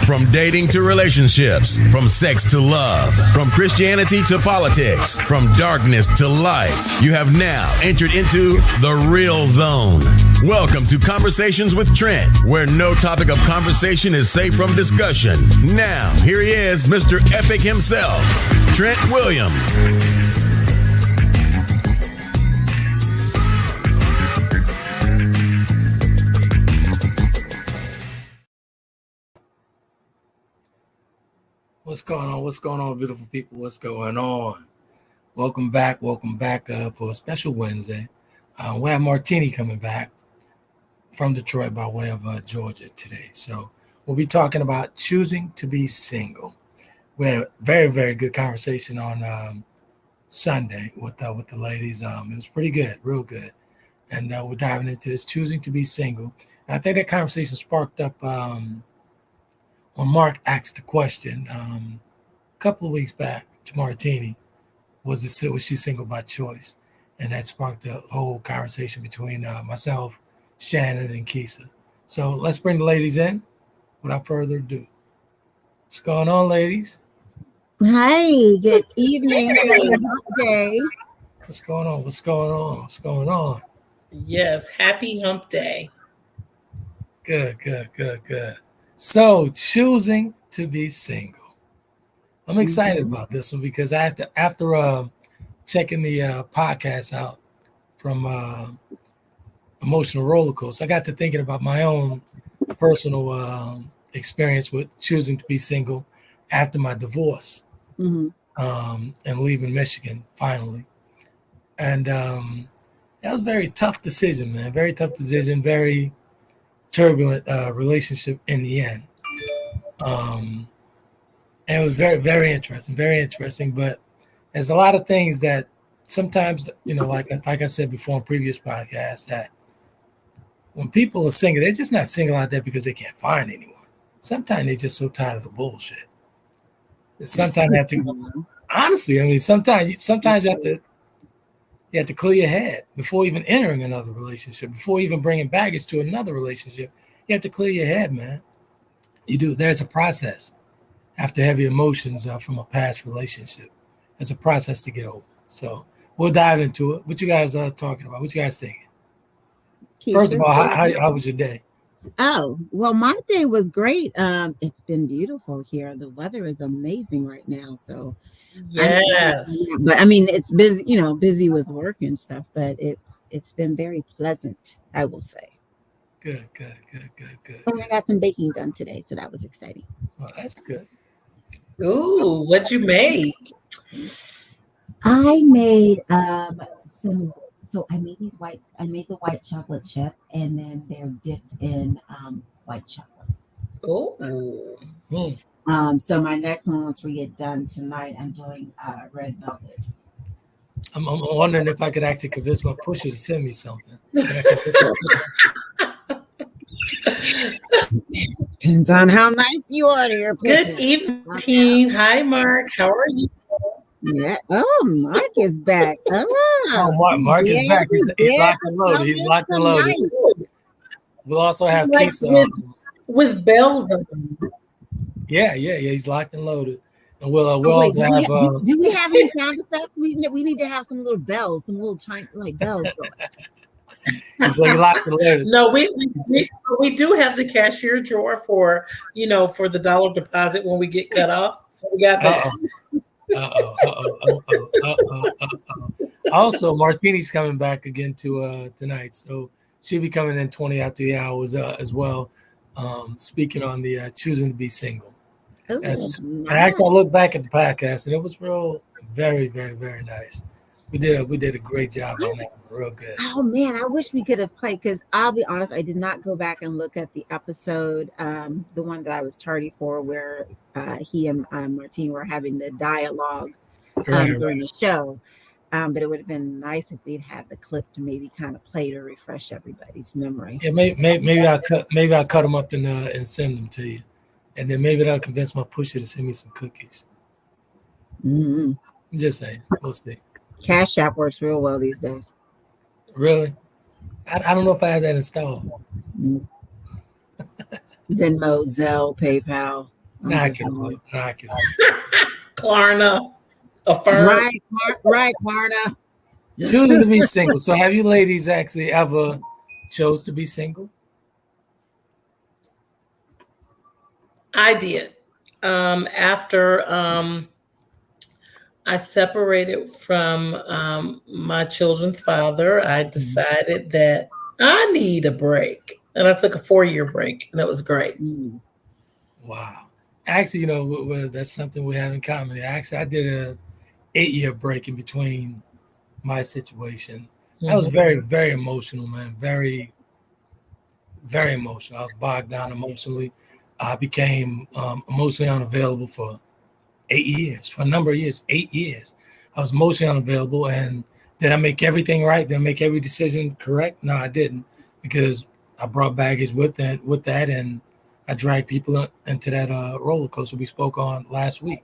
From dating to relationships, from sex to love, from Christianity to politics, from darkness to light, you have now entered into the real zone. Welcome to Conversations with Trent, where no topic of conversation is safe from discussion. Now, here he is, Mr. Epic himself, Trent Williams. What's going on? What's going on, beautiful people? What's going on? Welcome back for a special Wednesday. We have Martini coming back from Detroit by way of Georgia today. So we'll be talking about choosing to be single. We had a very, very good conversation on Sunday with the ladies. It was pretty good, real good. And we're diving into this choosing to be single. And I think that conversation sparked up when Mark asked the question a couple of weeks back to Martini, was she single by choice? And that sparked a whole conversation between myself, Shannon, and Keisha. So let's bring the ladies in without further ado. What's going on, ladies? Hi, good evening. Happy hump day. What's going on? What's going on? What's going on? Yes, happy hump day. Good. So, choosing to be single. I'm excited about this one because after checking the podcast out from Emotional Roller Coaster, I got to thinking about my own personal experience with choosing to be single after my divorce and leaving Michigan finally. And that was a very tough decision, man. Very tough decision, very turbulent relationship in the end. And it was very, very interesting. But there's a lot of things that sometimes, like I said before in previous podcasts, that when people are single, they're just not single out there because they can't find anyone. Sometimes they're just so tired of the bullshit. And sometimes they have to, honestly, I mean, sometimes you have to clear your head before even entering another relationship, before even bringing baggage to another relationship. You have to clear your head, man. You do. There's a process after heavy emotions from a past relationship. There's a process to get over. So we'll dive into it. What you guys are talking about? What you guys thinking? First of all, how was your day? Oh, well, my day was great. It's been beautiful here. The weather is amazing right now. So yes, but I mean, it's busy, busy with work and stuff, but it's been very pleasant, I will say. Good. And I got some baking done today, so that was exciting. Well, that's good. Ooh, what'd you make? I made some. So I made the white chocolate chip, and then they're dipped in white chocolate. Oh. So my next one, once we get done tonight, I'm doing red velvet. I'm wondering if I could actually convince my pusher to send me something. Depends on how nice you are to your pusher. Good evening. Hi, Mark. How are you? Yeah. Oh, Mark is back. Mark is back. He's locked and loaded. We'll also have Keisha with bells on. Yeah. He's locked and loaded. And we'll also have. Do we have any sound effects? We need to have some little bells, some little chime like bells. He's locked and loaded. No, we do have the cashier drawer for the dollar deposit when we get cut off. So we got that. Also, Martini's coming back again to tonight, so she'll be coming in 20 after the hours as well, speaking on the choosing to be single. And actually, I look back at the podcast, and it was very, very, very nice. We did a great job on that. Real good. Oh man, I wish we could have played, because I'll be honest, I did not go back and look at the episode, the one that I was tardy for, where he and Martine were having the dialogue during the show. But it would have been nice if we'd had the clip to maybe kind of play to refresh everybody's memory. Yeah, maybe I'll cut them up and send them to you, and then maybe that'll convince my pusher to send me some cookies. Mm-hmm. I'm just saying, we'll see. Cash App works real well these days. Really? I don't know if I have that installed. Venmo, Zelle, PayPal. Knock it off. Knock it off. Klarna, affirm. Right, Klarna. Choosing to be single. So have you ladies actually ever chose to be single? I did. After I separated from my children's father, I decided that I need a break. And I took a 4-year break, and that was great. Wow. Actually, that's something we have in common. Actually, I did a 8-year break in between my situation. I was very, very emotional, man. Very, very emotional. I was bogged down emotionally. I became emotionally unavailable for 8 years, for a number of years, 8 years. I was emotionally unavailable. And did I make everything right? Did I make every decision correct? No, I didn't, because I brought baggage with that, and I dragged people into that roller coaster we spoke on last week,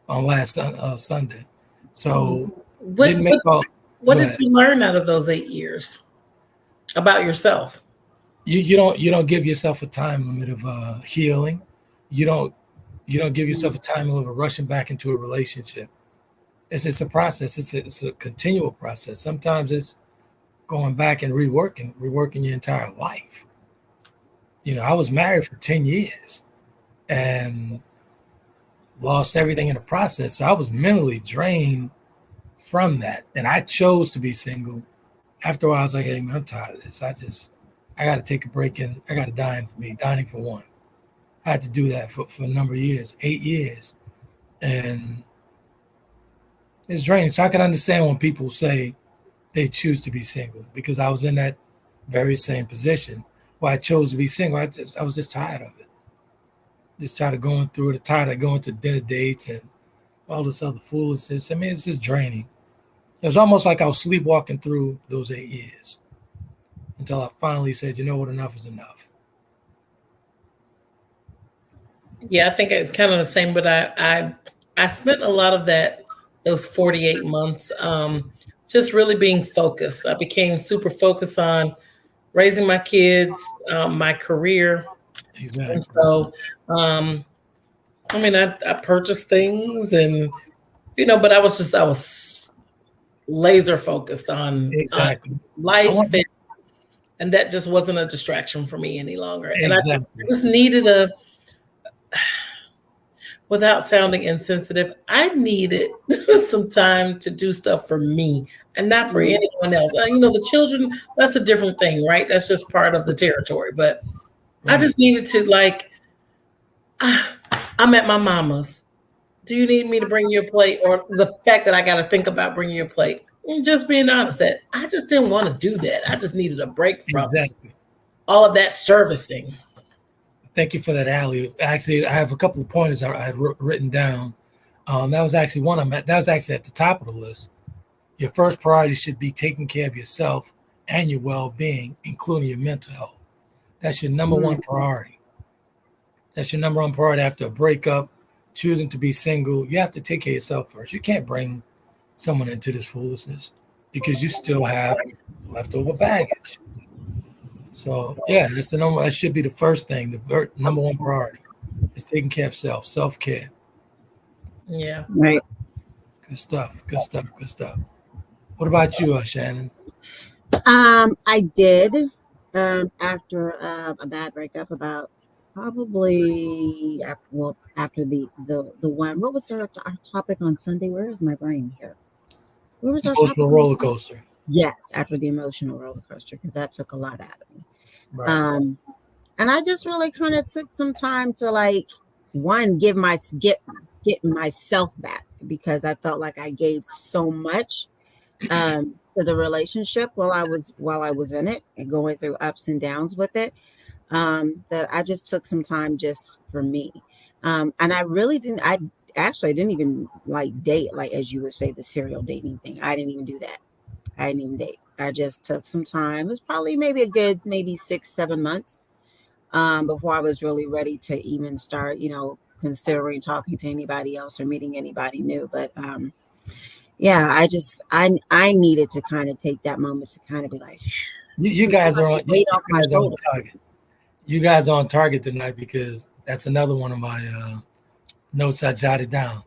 on last Sunday. So what did you learn out of those 8 years about yourself? You don't give yourself a time limit of healing. You don't give yourself a time limit of rushing back into a relationship. It's a process. It's a continual process. Sometimes it's going back and reworking your entire life. I was married for 10 years and lost everything in the process. So I was mentally drained from that. And I chose to be single. After a while, I was like, hey, man, I'm tired of this. I got to take a break, and I got to dining for one. I had to do that for a number of years, 8 years. And it's draining. So I can understand when people say they choose to be single, because I was in that very same position where I chose to be single. I was just tired of it. Just tired of going through it, tired of going to dinner dates and all this other foolishness. I mean, it's just draining. It was almost like I was sleepwalking through those 8 years until I finally said, you know what, enough is enough. Yeah, I think it's kind of the same, but I spent a lot of those 48 months just really being focused. I became super focused on raising my kids, my career. Exactly. And so, I purchased things, and but I was laser focused on life, and that just wasn't a distraction for me any longer. And I just needed without sounding insensitive, I needed some time to do stuff for me and not for anyone else. The children, that's a different thing, right? That's just part of the territory. But I just needed to, I'm at my mama's. Do you need me to bring you a plate? Or the fact that I got to think about bringing you a plate. Just being honest, that I just didn't want to do that. I just needed a break from all of that servicing. Thank you for that, Allie. Actually, I have a couple of pointers I had written down. That was actually one of them. That was actually at the top of the list. Your first priority should be taking care of yourself and your well-being, including your mental health. That's your number one priority. That's your number one priority after a breakup, choosing to be single. You have to take care of yourself first. You can't bring someone into this foolishness because you still have leftover baggage. So yeah, that's the number. That should be the first thing. The number one priority is taking care of self-care. Yeah. Right. Good stuff. What about you, Shannon? I did after a bad breakup, about probably after the one. What was our topic on Sunday? Where is my brain here? Where was our emotional roller coaster? Yes, after the emotional roller coaster, because that took a lot out of me. Right. And I just really kind of took some time to get myself back, because I felt like I gave so much to the relationship while I was in it and going through ups and downs with it, that I just took some time just for me. And I didn't even date, as you would say, the serial dating thing. I didn't even do that. I didn't even date. I just took some time. It was probably maybe a good 6-7 months before I was really ready to even start, considering talking to anybody else or meeting anybody new. But yeah, I needed to kind of take that moment to kind of be like, you guys are on target. you guys are on target tonight because that's another one of my notes I jotted down.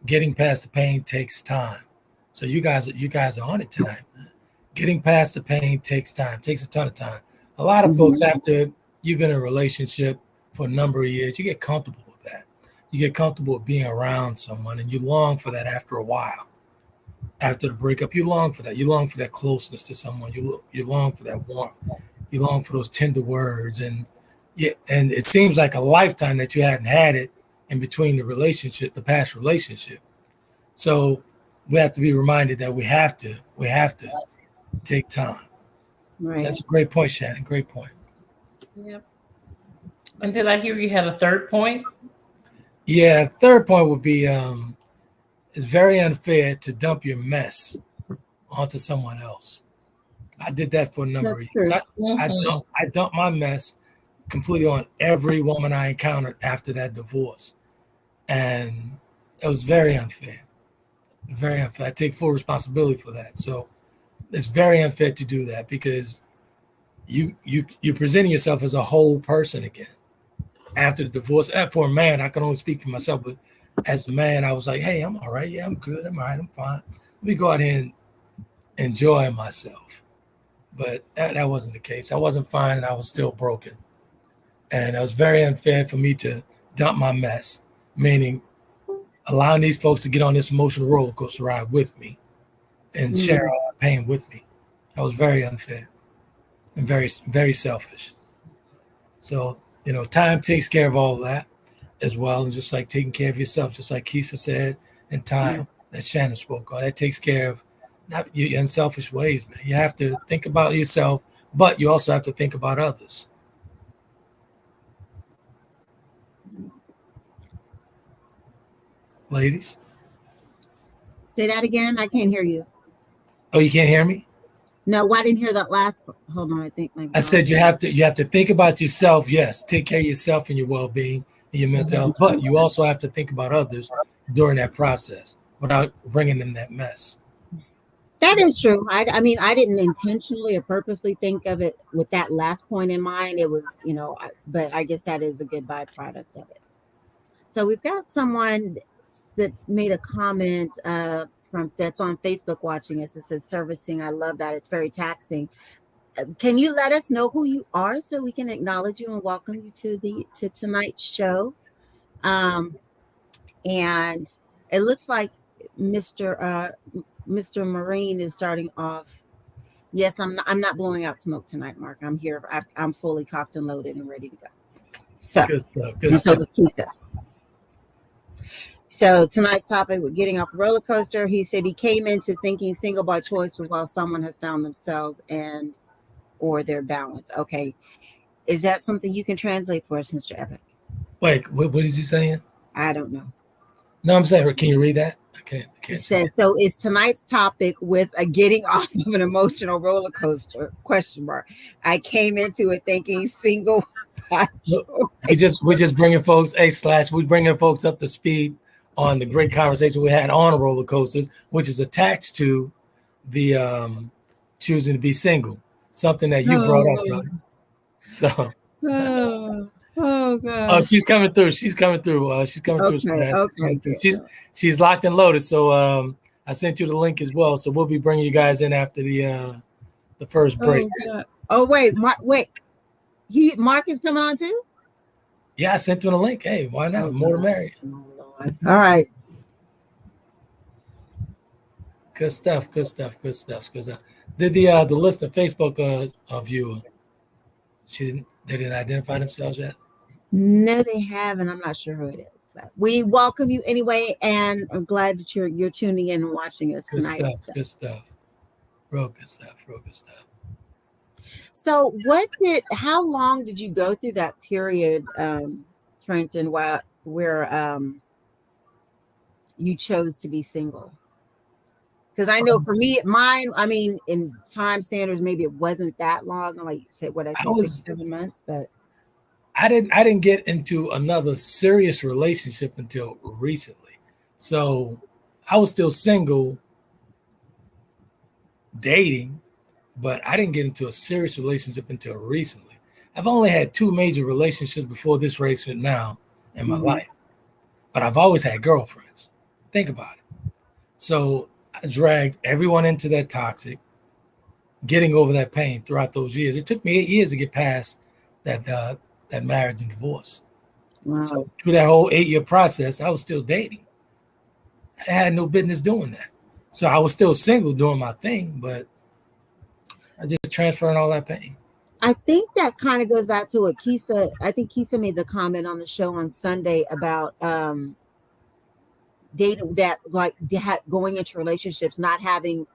Getting past the pain takes time. So you guys are on it tonight, man. Getting past the pain takes time, takes a ton of time. A lot of folks, after you've been in a relationship for a number of years, you get comfortable with that. You get comfortable with being around someone, and you long for that after a while. After the breakup, you long for that. You long for that closeness to someone. You long for that warmth. You long for those tender words, and it seems like a lifetime that you hadn't had it in between the past relationship. So we have to be reminded that we have to take time. Right. So that's a great point, Shannon. Great point. Yep. And did I hear you had a third point? Yeah, third point would be it's very unfair to dump your mess onto someone else. I did that for a number of years. I dumped my mess completely on every woman I encountered after that divorce. And it was very unfair. Very unfair. I take full responsibility for that. So it's very unfair to do that because you're presenting yourself as a whole person again after the divorce. And for a man, I can only speak for myself, but as a man, I was like, hey, I'm all right. Yeah, I'm good. I'm all right. I'm fine. Let me go out here and enjoy myself. But that wasn't the case. I wasn't fine and I was still broken. And it was very unfair for me to dump my mess, meaning allowing these folks to get on this emotional roller coaster ride with me and share all that pain with me. That was very unfair and very, very selfish. So, time takes care of all of that as well. And just like taking care of yourself, just like Keisha said, and time that Shannon spoke on, that takes care of not your unselfish ways, man. You have to think about yourself, but you also have to think about others. Ladies? Say that again. I can't hear you. Oh, you can't hear me? No, I didn't hear that last. Hold on, I think I said you have to think about yourself. Yes, take care of yourself and your well-being and your mental health, but you also have to think about others during that process without bringing them that mess. That is true. I mean, I didn't intentionally or purposely think of it with that last point in mind. It was, but I guess that is a good byproduct of it. So we've got someone that made a comment that's on Facebook watching us. It says servicing. I love that. It's very taxing. Can you let us know who you are so we can acknowledge you and welcome you to tonight's show? And it looks like Mr. Marine is starting off. Yes, I'm not blowing out smoke tonight, Mark. I'm here. I'm fully cocked and loaded and ready to go. So, Good stuff. and so is Keisha. So tonight's topic with getting off a roller coaster. He said he came into thinking single by choice was while someone has found themselves or their balance. Okay. Is that something you can translate for us, Mr. Epic? Wait, what is he saying? I don't know. No, I'm saying, can you read that? I can't It says, so is tonight's topic with a getting off of an emotional roller coaster? ? I came into it thinking single by choice. We're just bringing folks, we're bringing folks up to speed on the great conversation we had on roller coasters, which is attached to the choosing to be single, something that you brought up, brother. So, oh God! Oh, she's coming through. She's coming through. She's locked and loaded. So I sent you the link as well. So we'll be bringing you guys in after the first break. Oh wait, Mark is coming on too. Yeah, I sent him the link. Hey, why not? More to marry. All right. Good stuff. Did the list of Facebook viewer? They didn't identify themselves yet? No, they haven't. I'm not sure who it is, but we welcome you anyway, and I'm glad that you're tuning in and watching us tonight. Good stuff. Real good stuff. So, how long did you go through that period, Trenton, where you chose to be single? Because I know for me, in time standards, maybe it wasn't that long. Like you said, 6-7 months, but I didn't get into another serious relationship until recently. So I was still single, dating, but I didn't get into a serious relationship until recently. I've only had 2 major relationships before this relationship now in my Mhm. life, but I've always had girlfriends. Think about it. So I dragged everyone into that toxic, getting over that pain throughout those years. It took me 8 years to get past that marriage and divorce. Wow. So through that whole 8-year process, I was still dating. I had no business doing that. So I was still single doing my thing, but I just transferring all that pain. I think that kind of goes back to what Kisa. I think Kisa made the comment on the show on Sunday about dating, that like going into relationships not having,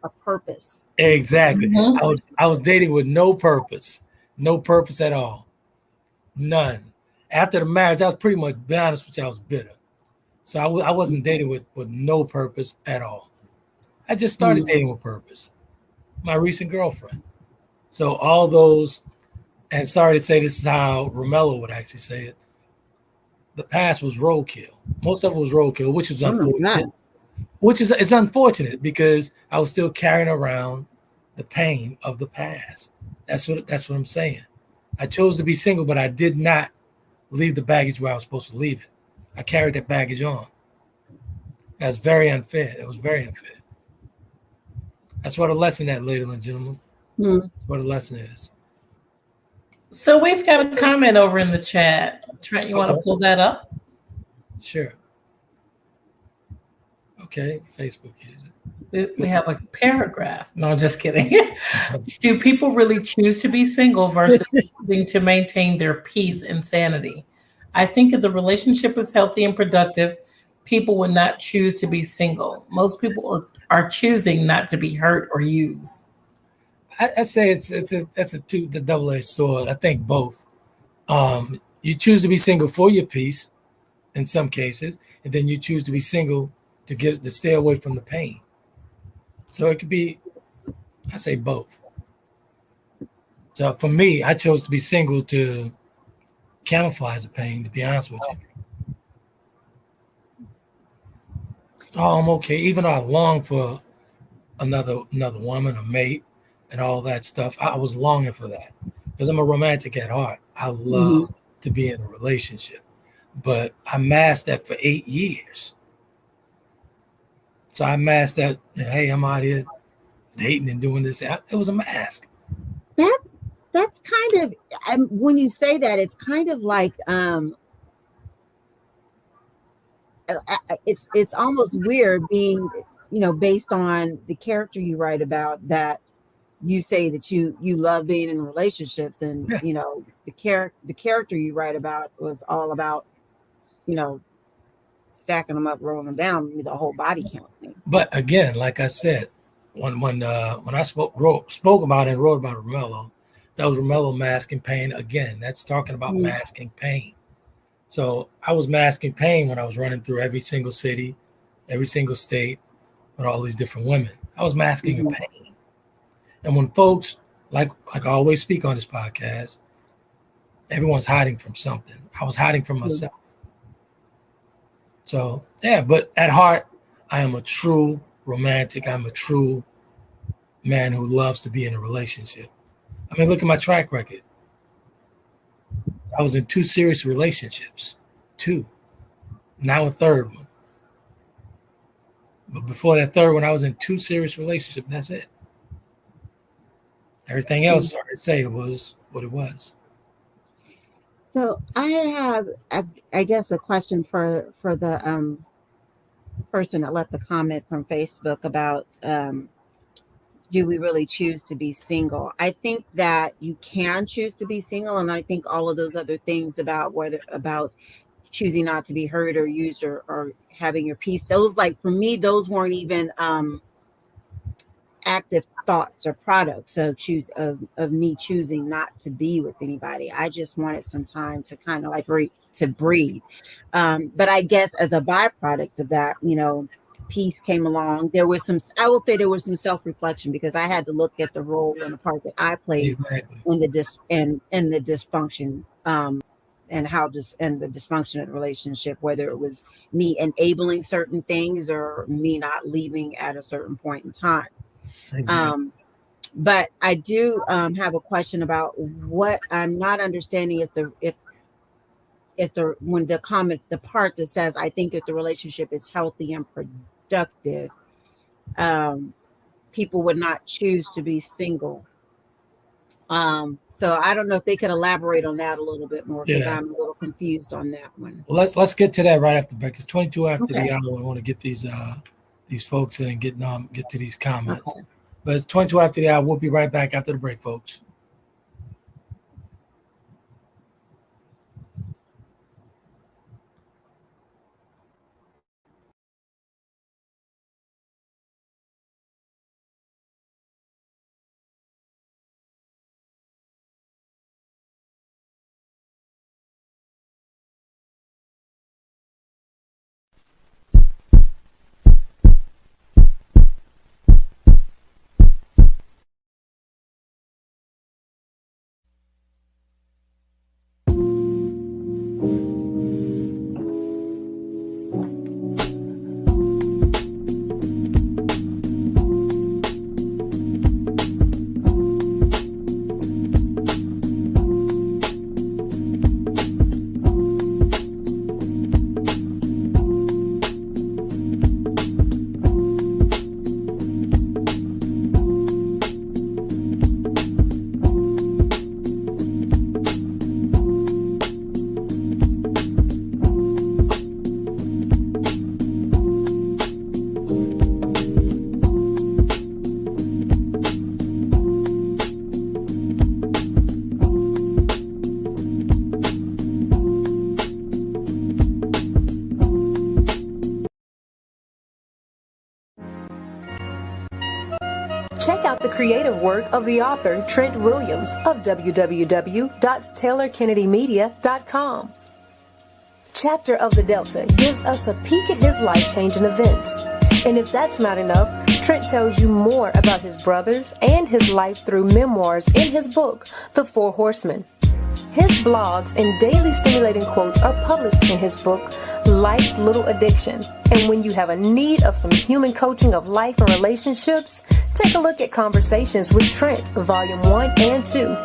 a purpose. Exactly. Mhm. I was dating with no purpose at all, none. After the marriage, I was pretty much, be honest with you, I was bitter. So I wasn't dating with no purpose at all. I just started dating with purpose. My recent girlfriend. So all those, and sorry to say this is how Romello would actually say it, the past was roadkill. Most of it was roadkill, which is Oh my unfortunate. God. It's unfortunate because I was still carrying around the pain of the past. That's what I'm saying. I chose to be single, but I did not leave the baggage where I was supposed to leave it. I carried that baggage on. That's very unfair. It was very unfair. That's what a lesson is, ladies and gentlemen. That's what a lesson is. So we've got a comment over in the chat. Trent, you want to pull that up? Sure. Okay, Facebook user. We have a paragraph. No, just kidding. Do people really choose to be single versus choosing to maintain their peace and sanity? I think if the relationship is healthy and productive, people would not choose to be single. Most people are choosing not to be hurt or used. I say that's the double-edged sword. I think both. You choose to be single for your peace in some cases, and then you choose to be single to stay away from the pain. So it could be, I say both. So for me, I chose to be single to camouflage the pain, to be honest with you. Oh, I'm okay. Even though I long for another woman, a mate, and all that stuff, I was longing for that because I'm a romantic at heart. I love to be in a relationship, but I masked that for 8 years. So I masked that. Hey, I'm out here dating and doing this. It was a mask. That's kind of, when you say that, it's kind of like it's almost weird being, based on the character you write about, that you say that you love being in relationships, and the character you write about was all about stacking them up, rolling them down, the whole body count thing. But again, like I said, when I spoke about it and wrote about Romello, that was Romello masking pain. Again, that's talking about masking pain. So I was masking pain when I was running through every single city, every single state, with all these different women. I was masking a pain. And when folks, like I always speak on this podcast, everyone's hiding from something. I was hiding from myself. So yeah, but at heart, I am a true romantic. I'm a true man who loves to be in a relationship. I mean, look at my track record. I was in 2 serious relationships, 2, now a third one. But before that third one, I was in 2 serious relationships. That's it. Everything else, sorry to say, it was what it was. So I have, I guess, a question for the person that left the comment from Facebook about do we really choose to be single? I think that you can choose to be single, and I think all of those other things about choosing not to be hurt or used or having your peace, those, like, for me, those weren't even active thoughts or products of me choosing not to be with anybody. I just wanted some time to kind of like breathe. But I guess as a byproduct of that, peace came along. I will say there was some self-reflection, because I had to look at the role and the part that I played in the dysfunction, and the dysfunctional relationship, whether it was me enabling certain things or me not leaving at a certain point in time. Exactly. But I do have a question about what I'm not understanding. If the when the comment, the part that says, I think if the relationship is healthy and productive, people would not choose to be single. So I don't know if they could elaborate on that a little bit more, because I'm a little confused on that one. Well, let's get to that right after the break. It's 22 after Okay. the hour. I want to get these folks in and get to these comments. Okay. But it's 22 after the hour. We'll be right back after the break, folks. Check out the creative work of the author Trent Williams of www.taylorkennedymedia.com. Chapter of the Delta gives us a peek at his life-changing events. And if that's not enough, Trent tells you more about his brothers and his life through memoirs in his book, The Four Horsemen. His blogs and daily stimulating quotes are published in his book, Life's Little Addiction. And when you have a need of some human coaching of life and relationships, take a look at Conversations with Trent, Volume 1 and 2,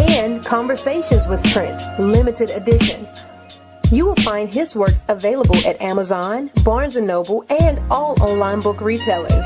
and Conversations with Trent, Limited Edition. You will find his works available at Amazon, Barnes & Noble, and all online book retailers.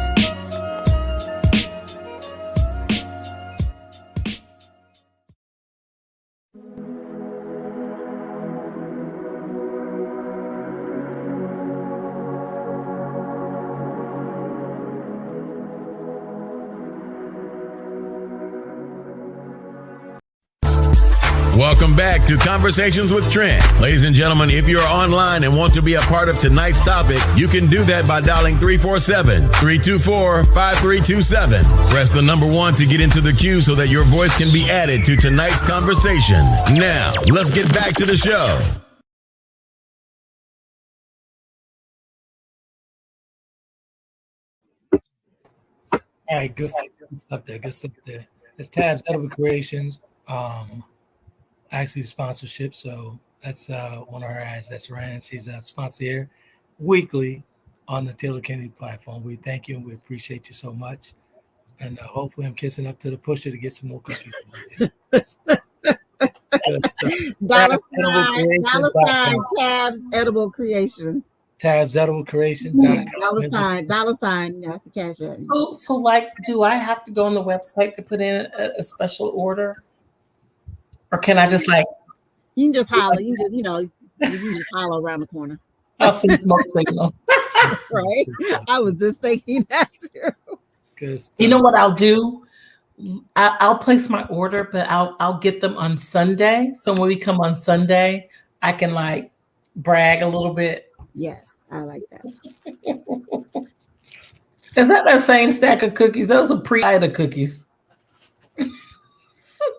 Welcome back to Conversations with Trent. Ladies and gentlemen, if you're online and want to be a part of tonight's topic, you can do that by dialing 347-324-5327. Press the number 1 to get into the queue so that your voice can be added to tonight's conversation. Now, let's get back to the show. All right, good stuff there. Good stuff there. It's Tabs Edible Creations. Actually sponsorship, so that's one of her ads. That's Rand. She's a sponsor here weekly on the Taylor Kennedy platform. We thank you and we appreciate you so much. And hopefully I'm kissing up to the pusher to get some more cookies. Dollar sign Tabs Edible Creations. Tabs Edible Creation. Dollar sign. That's the cash app. So like, do I have to go on the website to put in a special order? Or can I just like? You can just holler. You can just holler around the corner. I'll send smoke signal. Right? I was just thinking that too. You know what I'll do? I'll place my order, but I'll get them on Sunday. So when we come on Sunday, I can like brag a little bit. Yes, I like that. Is that same stack of cookies? Those are pre-Ida cookies.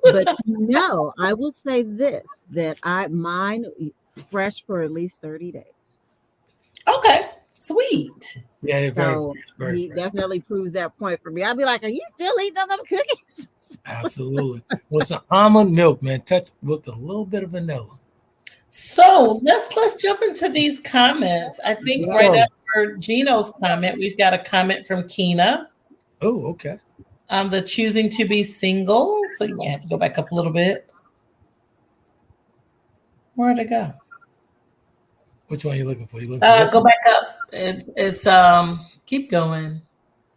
But I will say this, that mine fresh for at least 30 days. Okay, sweet. Yeah, very definitely proves that point for me. I'll be like, are you still eating them cookies? Absolutely. Well, it's an almond milk, man, touched with a little bit of vanilla. So let's jump into these comments. I think right after Gino's comment, we've got a comment from Keena. Oh, okay. the choosing to be single. So you might have to go back up a little bit. Where'd it go? Which one are you looking for? You looking for this Go one? back up. It's keep going.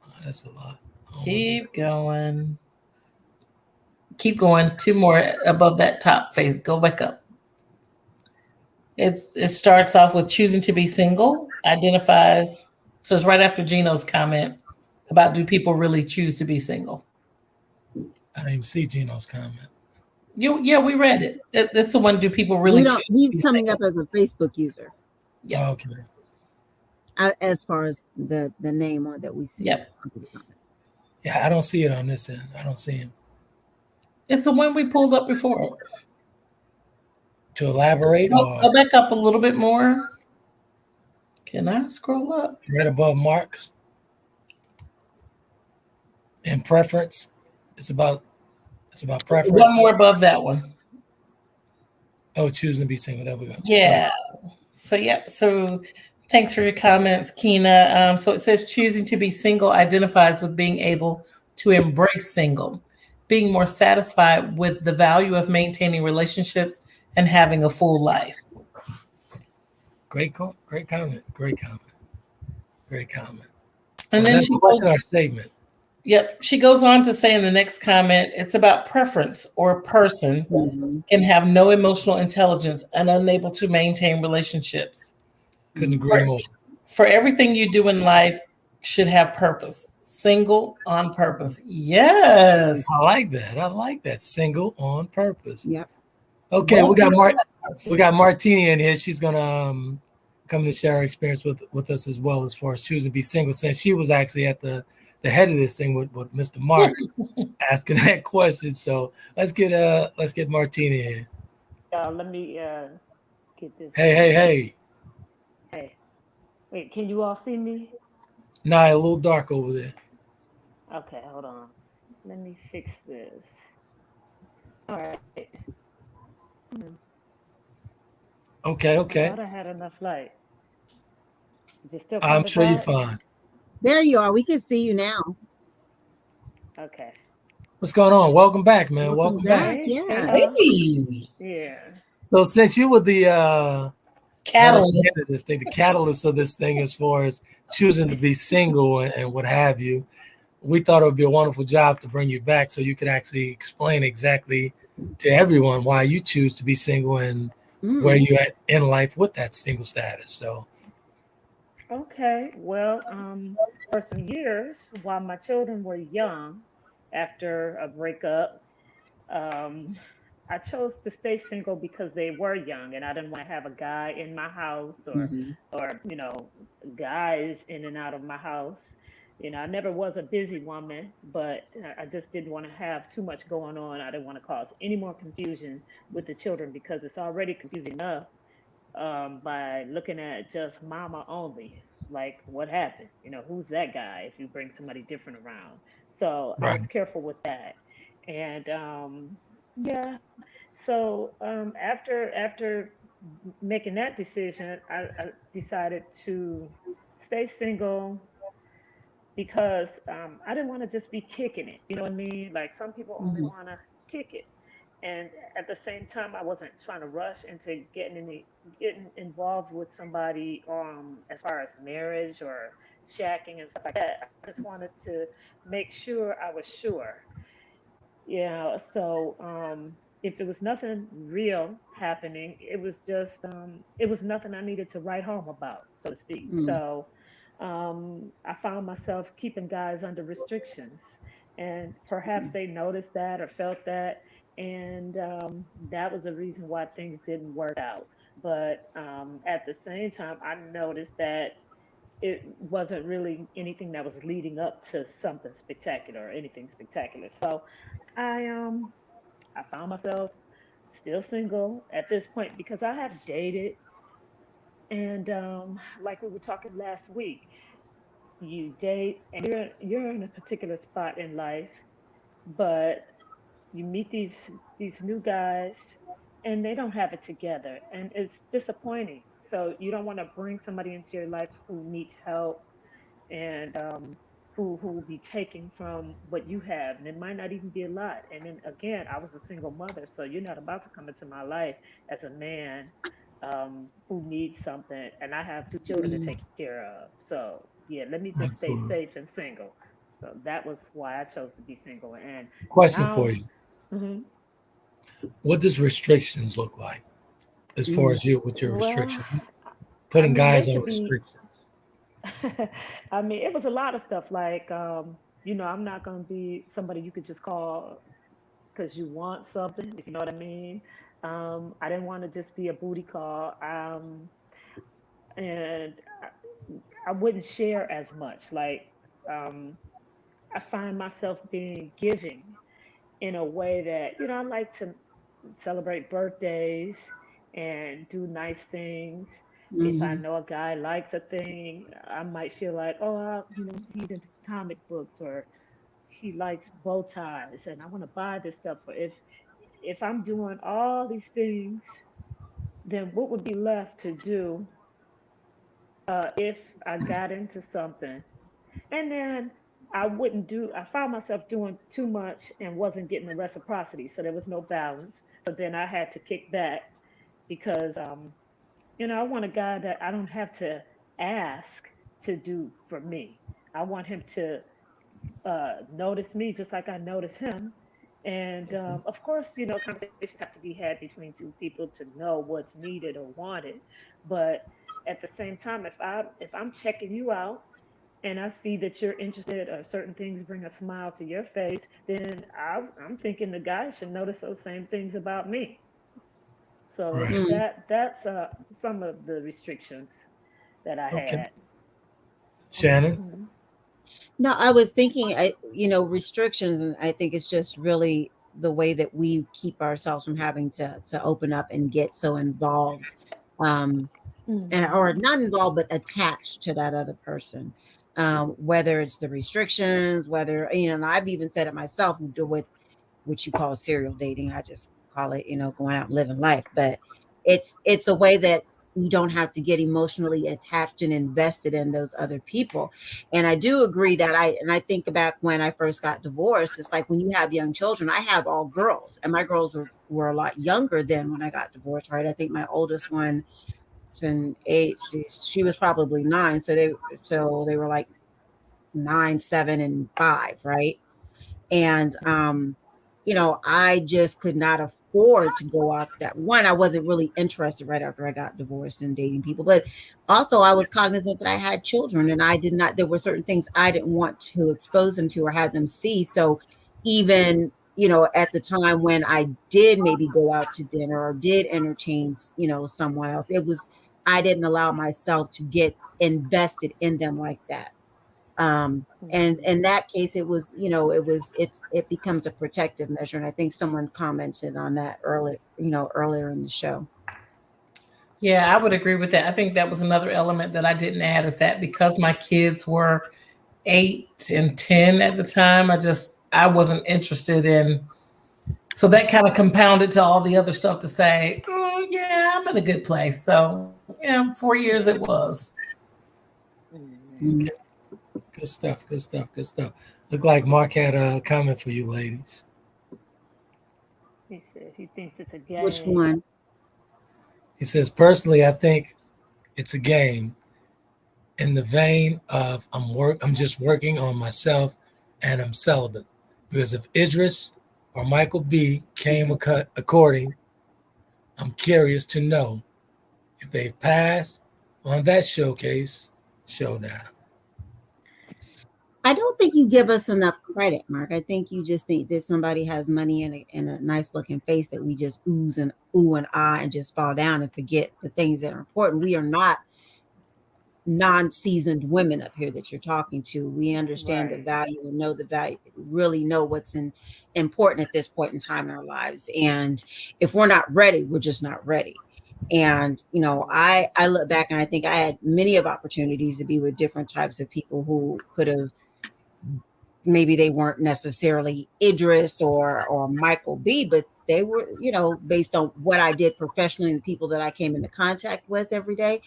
Oh, that's a lot. Keep going. Keep going. Two more above that top face. Go back up. It starts off with choosing to be single, identifies. So it's right after Gino's comment about do people really choose to be single? I didn't even see Gino's comment. Yeah, we read it. That's the one. Do people really We choose? don't. to He's be coming single? up as a Facebook user. Yeah. Oh, okay. As far as the name on that we see. Yep. under the comments. Yeah, I don't see it on this end. I don't see him. It's the one we pulled up before. To elaborate, or Go back up a little bit more. Can I scroll up? right above marks and preference. It's about preference. One more above that one. Oh, choosing to be single. There we go. Yeah. So, yep. So, thanks for your comments, Keena. So, it says choosing to be single identifies with being able to embrace single, being more satisfied with the value of maintaining relationships and having a full life. Great comment. Great comment. Great comment. Great comment. And Well, then let's go back to our statement. yep, she goes on to say in the next comment, it's about preference or a person can have no emotional intelligence and unable to maintain relationships. Couldn't agree more. For everything you do in life should have purpose. Single on purpose. Yes. I like that. I like that. Single on purpose. Yep. Okay, we got Martini in here. She's gonna come to share her experience with us as well as far as choosing to be single, since she was actually at the head of this thing with Mr. Mark asking that question. So let's get Martini in. Let me get this. Hey. Hey. Wait, can you all see me? Nah, a little dark over there. Okay, hold on. Let me fix this. All right. Okay. I thought I had enough light. Is it still kind I'm of sure you're dark? fine. There you are. We can see you now. Okay. What's going on? Welcome back, man. Welcome back. Hey, Yeah. Hey. Yeah. So since you were the Catalyst. the catalyst of this thing as far as choosing to be single and what have you, we thought it would be a wonderful job to bring you back so you could actually explain exactly to everyone why you choose to be single and where you at in life with that single status. So Okay. Well, for some years while my children were young, after a breakup, um, I chose to stay single because they were young, and I didn't want to have a guy in my house or guys in and out of my house. I never was a busy woman, but I just didn't want to have too much going on. I didn't want to cause any more confusion with the children because it's already confusing enough by looking at just mama only. Like, what happened? Who's that guy if you bring somebody different around? So I right. was careful with that. And yeah, so after making that decision, I decided to stay single because I didn't want to just be kicking it. You know what I mean? Like some people only want to kick it, and at the same time, I wasn't trying to rush into getting involved with somebody as far as marriage or shacking and stuff like that. I just wanted to make sure I was sure. So if it was nothing real happening, it was nothing I needed to write home about, so to speak. So I found myself keeping guys under restrictions, and perhaps they noticed that or felt that, and that was a reason why things didn't work out. But at the same time, I noticed that it wasn't really anything that was leading up to something spectacular or anything spectacular. So I found myself still single at this point because I have dated, and like we were talking last week, you date and you're in a particular spot in life, but you meet these new guys and they don't have it together, and it's disappointing. So you don't want to bring somebody into your life who needs help, and who will be taking from what you have, and it might not even be a lot. And then again, I was a single mother, so you're not about to come into my life as a man who needs something, and I have two children to take care of. So yeah, let me just stay Absolutely. safe and single. So that was why I chose to be single. And Question for now, you: mhm. what does restrictions look like as far Mm. as you with your Well, restriction? I Putting mean, they guys on could be. restrictions. I mean, it was a lot of stuff like, I'm not going to be somebody you could just call because you want something, if you know what I mean. I didn't want to just be a booty call. And I wouldn't share as much. Like, um, I find myself being giving in a way that, I like to celebrate birthdays and do nice things. If I Mhm. know a guy likes a thing, I might feel like, oh, he's into comic books or he likes bow ties and I want to buy this stuff. Or if I'm doing all these things, then what would be left to do if I got into something? And then I found myself doing too much and wasn't getting the reciprocity. So there was no balance. So then I had to kick back because, I want a guy that I don't have to ask to do for me. I want him to notice me just like I notice him. And of course, conversations have to be had between two people to know what's needed or wanted. But at the same time, if I'm checking you out and I see that you're interested or certain things bring a smile to your face, then I'm thinking the guy should notice those same things about me. So Right. Mm. that's some of the restrictions that I Okay. had. Shannon. Mhm. No, I was thinking, restrictions, and I think it's just really the way that we keep ourselves from having to open up and get so involved, um, and or Mhm. not involved, but attached to that other person. Whether it's the restrictions, whether and I've even said it myself with what you call serial dating. I just call it, going out and living life. But it's a way that you don't have to get emotionally attached and invested in those other people. And I do agree that I think back when I first got divorced, it's like when you have young children, I have all girls, and my girls were a lot younger than when I got divorced, right? I think my oldest one, it's been 8, she was probably 9. So they were like 9, 7, and 5, right? And I just could not afford to go out that one. I wasn't really interested right after I got divorced in dating people, but also I was cognizant that I had children, and I did not, there were certain things I didn't want to expose them to or have them see. So even at the time when I did maybe go out to dinner or did entertain someone else, I didn't allow myself to get invested in them like that. And Mhm. in that case, it becomes a protective measure. And I think someone commented on that earlier in the show. Yeah, I would agree with that. I think that was another element that I didn't add is that because my kids were 8 and 10 at the time, I wasn't interested in. So that kind of compounded to all the other stuff to say, yeah, I'm in a good place. So yeah, 4 years it was. Mhm. Mm. Okay. Good stuff. Good stuff. Good stuff. Look like Mark had a comment for you, ladies. He said he thinks it's a Which game. one? He says, personally, I think it's a game in the vein of I'm just working on myself and I'm celibate. Because if Idris or Michael B came according, I'm curious to know if they pass on that showdown. I don't think you give us enough credit, Mark. I think you just think that somebody has money and a nice looking face that we just ooh and ah and just fall down and forget the things that are important. We are not non-seasoned women up here that you're talking to. We understand the Right. value and know the value, really know what's important at this point in time in our lives. And if we're not ready, we're just not ready. And Mhm. I look back and I think I had many of opportunities to be with different types of people who could have, maybe they weren't necessarily Idris or Michael B, but they were, based on what I did professionally and the people that I came into contact with every day,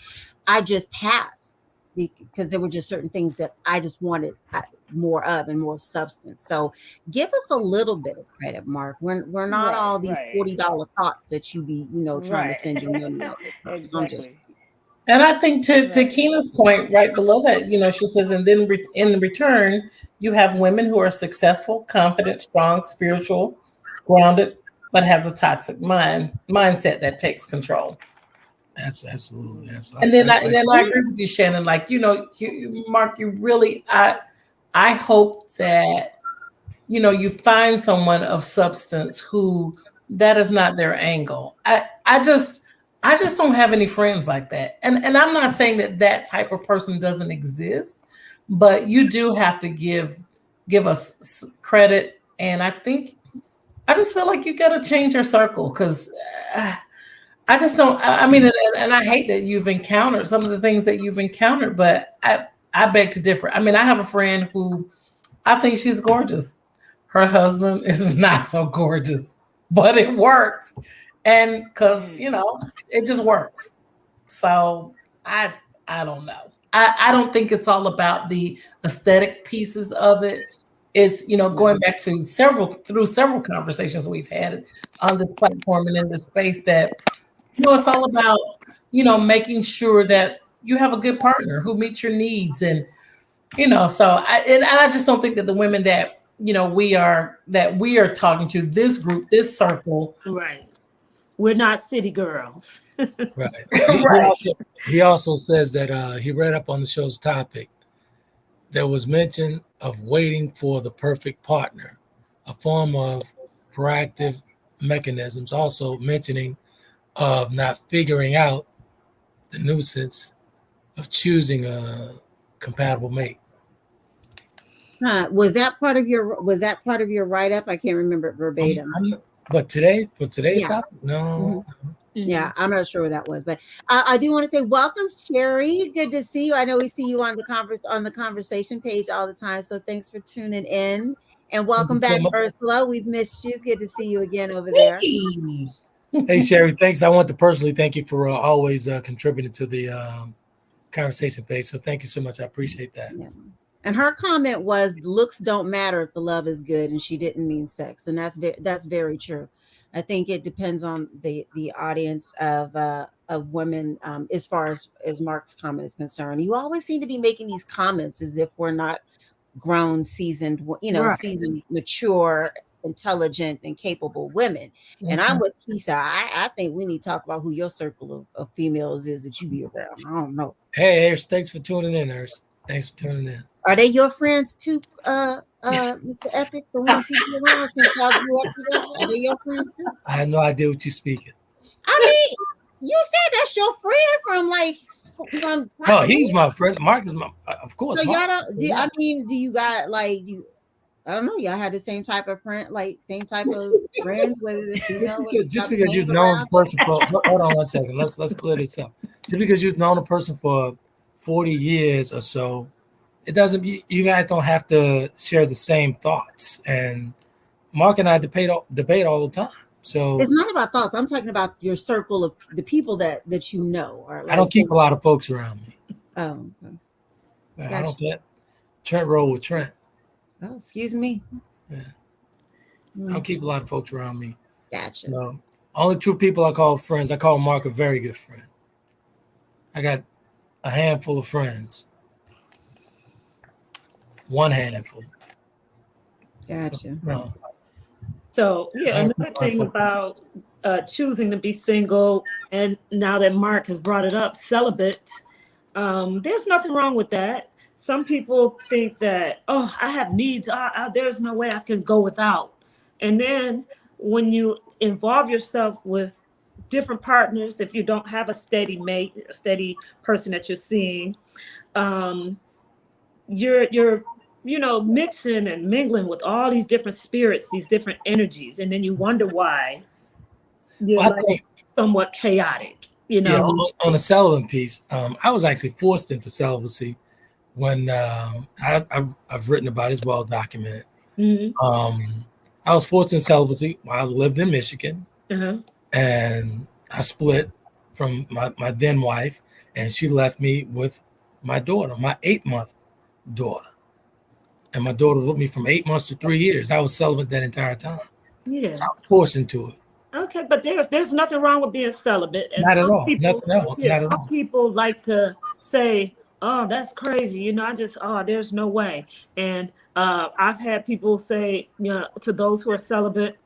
I just passed because there were just certain things that I just wanted. more of and more substance. So give us a little bit of credit, Mark. We're not all these $40 thoughts that you be, trying to spend your money on. Exactly. And I think to Keena's point, right below that, she says, and then in return, you have women who are successful, confident, strong, spiritual, grounded, but has a toxic mindset that takes control. Absolutely. And then I agree with you, Shannon. Like, Mark, you really, I hope that, you find someone of substance who that is not their angle. I just don't have any friends like that. And I'm not saying that type of person doesn't exist, but you do have to give us credit. And I just feel like you got to change your circle, because I just don't. I mean, and I hate that you've encountered some of the things that you've encountered, but I beg to differ. I mean, I have a friend who I think she's gorgeous. Her husband is not so gorgeous, but it works. And because, it just works. So I don't know. I don't think it's all about the aesthetic pieces of it. It's, going back to several conversations we've had on this platform and in this space, that, it's all about, making sure that you have a good partner who meets your needs. And, so I just don't think that the women that, we are talking to, this group, this circle. Right. We're not city girls. Right. He also says that he read up on the show's topic. There was mention of waiting for the perfect partner, a form of proactive mechanisms, also mentioning of not figuring out the nuisance of choosing a compatible mate. Was that part of your write-up? I can't remember it verbatim. But for today's topic, no. Mm-hmm. Yeah, I'm not sure what that was, but I do want to say welcome, Sherry. Good to see you. I know we see you on the conversation page all the time, so thanks for tuning in. And welcome back, Ursula. We've missed you. Good to see you again over there. Hey, Sherry, thanks. I want to personally thank you for always contributing to the conversation page. So thank you so much. I appreciate that. Yeah. And her comment was, looks don't matter if the love is good, and she didn't mean sex. And that's very true. I think it depends on the audience of women, as far as Mark's comment is concerned. You always seem to be making these comments as if we're not grown, seasoned, seasoned, mature, intelligent, and capable women. Mm-hmm. And I'm with Kisa. I think we need to talk about who your circle of females is that you be around. I don't know. Hey, Ers, thanks for tuning in, Ers. Thanks for tuning in. Are they your friends too, Mr. Epic? The ones he be around since y'all grew up together? Are they your friends too? I have no idea what you're speaking. I mean, you said that's your friend from No, he's my friend. Mark is my, of course. So y'all don't. Do you got I don't know. Y'all have the same type of friend, same type of friends, whether it's female. Just because you've known a person for hold on one second. Let's clear this up. Just because you've known a person for 40 years or so, it doesn't. You guys don't have to share the same thoughts. And Mark and I debate all the time. So it's not about thoughts. I'm talking about your circle of the people that you know. Or I don't keep a lot of folks around me. Oh, gotcha. I don't get Trent roll with Trent. Oh, excuse me. Yeah. I don't keep a lot of folks around me. Gotcha. No. Only true people I call friends. I call Mark a very good friend. I got a handful of friends. One handful. Gotcha. So another thing about choosing to be single, and now that Mark has brought it up, celibate, there's nothing wrong with that. Some people think that, I have needs. There's no way I can go without. And then when you involve yourself with different partners, if you don't have a steady mate, a steady person that you're seeing, you're mixing and mingling with all these different spirits, these different energies, and then you wonder why you're somewhat chaotic. Yeah, on the celibate piece, I was actually forced into celibacy when I've written about it, it's well documented. Mm-hmm. I was forced into celibacy while I lived in Michigan, and I split from my then wife, and she left me with my daughter, my 8-month daughter. and my daughter was with me from 8 months to 3 years. I was celibate that entire time. Yeah. So I was forced into it. Okay, but there's nothing wrong with being celibate. And Not at some all. people, Nothing at some all. people like to say, "Oh, that's crazy," there's no way. And I've had people say, to those who are celibate,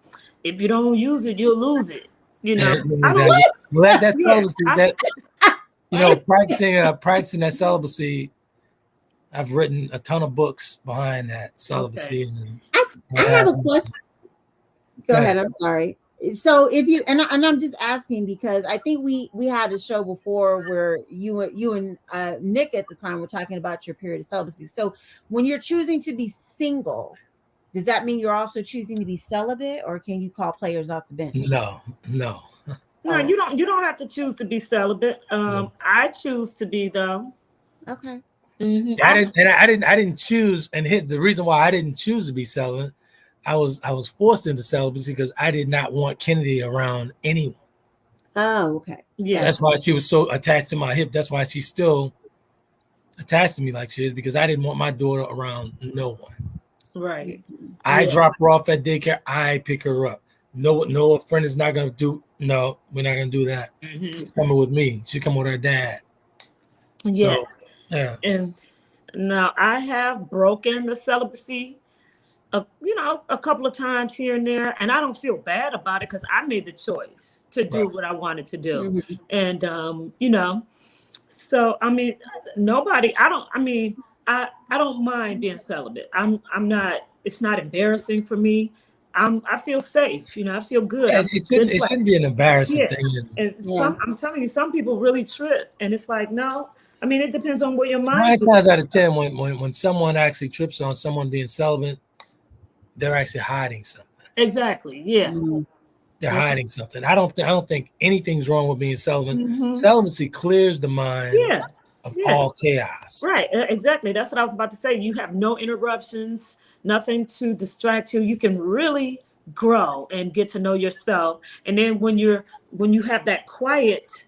if you don't use it, you'll lose it. I don't. Well, that's Yeah, celibacy. Practicing that celibacy. I've written a ton of books behind that celibacy. Okay. I have a question. Go ahead. I'm sorry. So if you and I'm just asking because I think we had a show before where you and Nick at the time were talking about your period of celibacy. So when you're choosing to be single, does that mean you're also choosing to be celibate, or can you call players off the bench? No. No, you don't have to choose to be celibate. I choose to be, though. Okay. Mm-hmm. I didn't choose, and the reason why I didn't choose to be celibate, I was forced into celibacy because I did not want Kennedy around anyone. Oh, okay. Yeah. That's why she was so attached to my hip. That's why she's still attached to me like she is, because I didn't want my daughter around no one. Right. I drop her off at daycare. I pick her up. No, a friend is not gonna do. No, we're not gonna do that. Mm-hmm. She's coming with me. She come with her dad. Yeah. So, yeah. And now I have broken the celibacy, a couple of times here and there, and I don't feel bad about it because I made the choice to do what I wanted to do. Mm-hmm. And so I mean, I don't mind being celibate. I'm not. It's not embarrassing for me. I feel safe. I feel good. Yeah, it shouldn't be an embarrassing thing. And I'm telling you, some people really trip, and it's like, no. I mean, it depends on where your mind. 9 times out of 10, when someone actually trips on someone being celibate, they're actually hiding something. Exactly. Yeah. Mm-hmm. They're hiding something. I don't think anything's wrong with being celibate. Mm-hmm. Celibacy clears the mind of all chaos. Right. Exactly. That's what I was about to say. You have no interruptions, nothing to distract you. You can really grow and get to know yourself. And then when you have that quiet,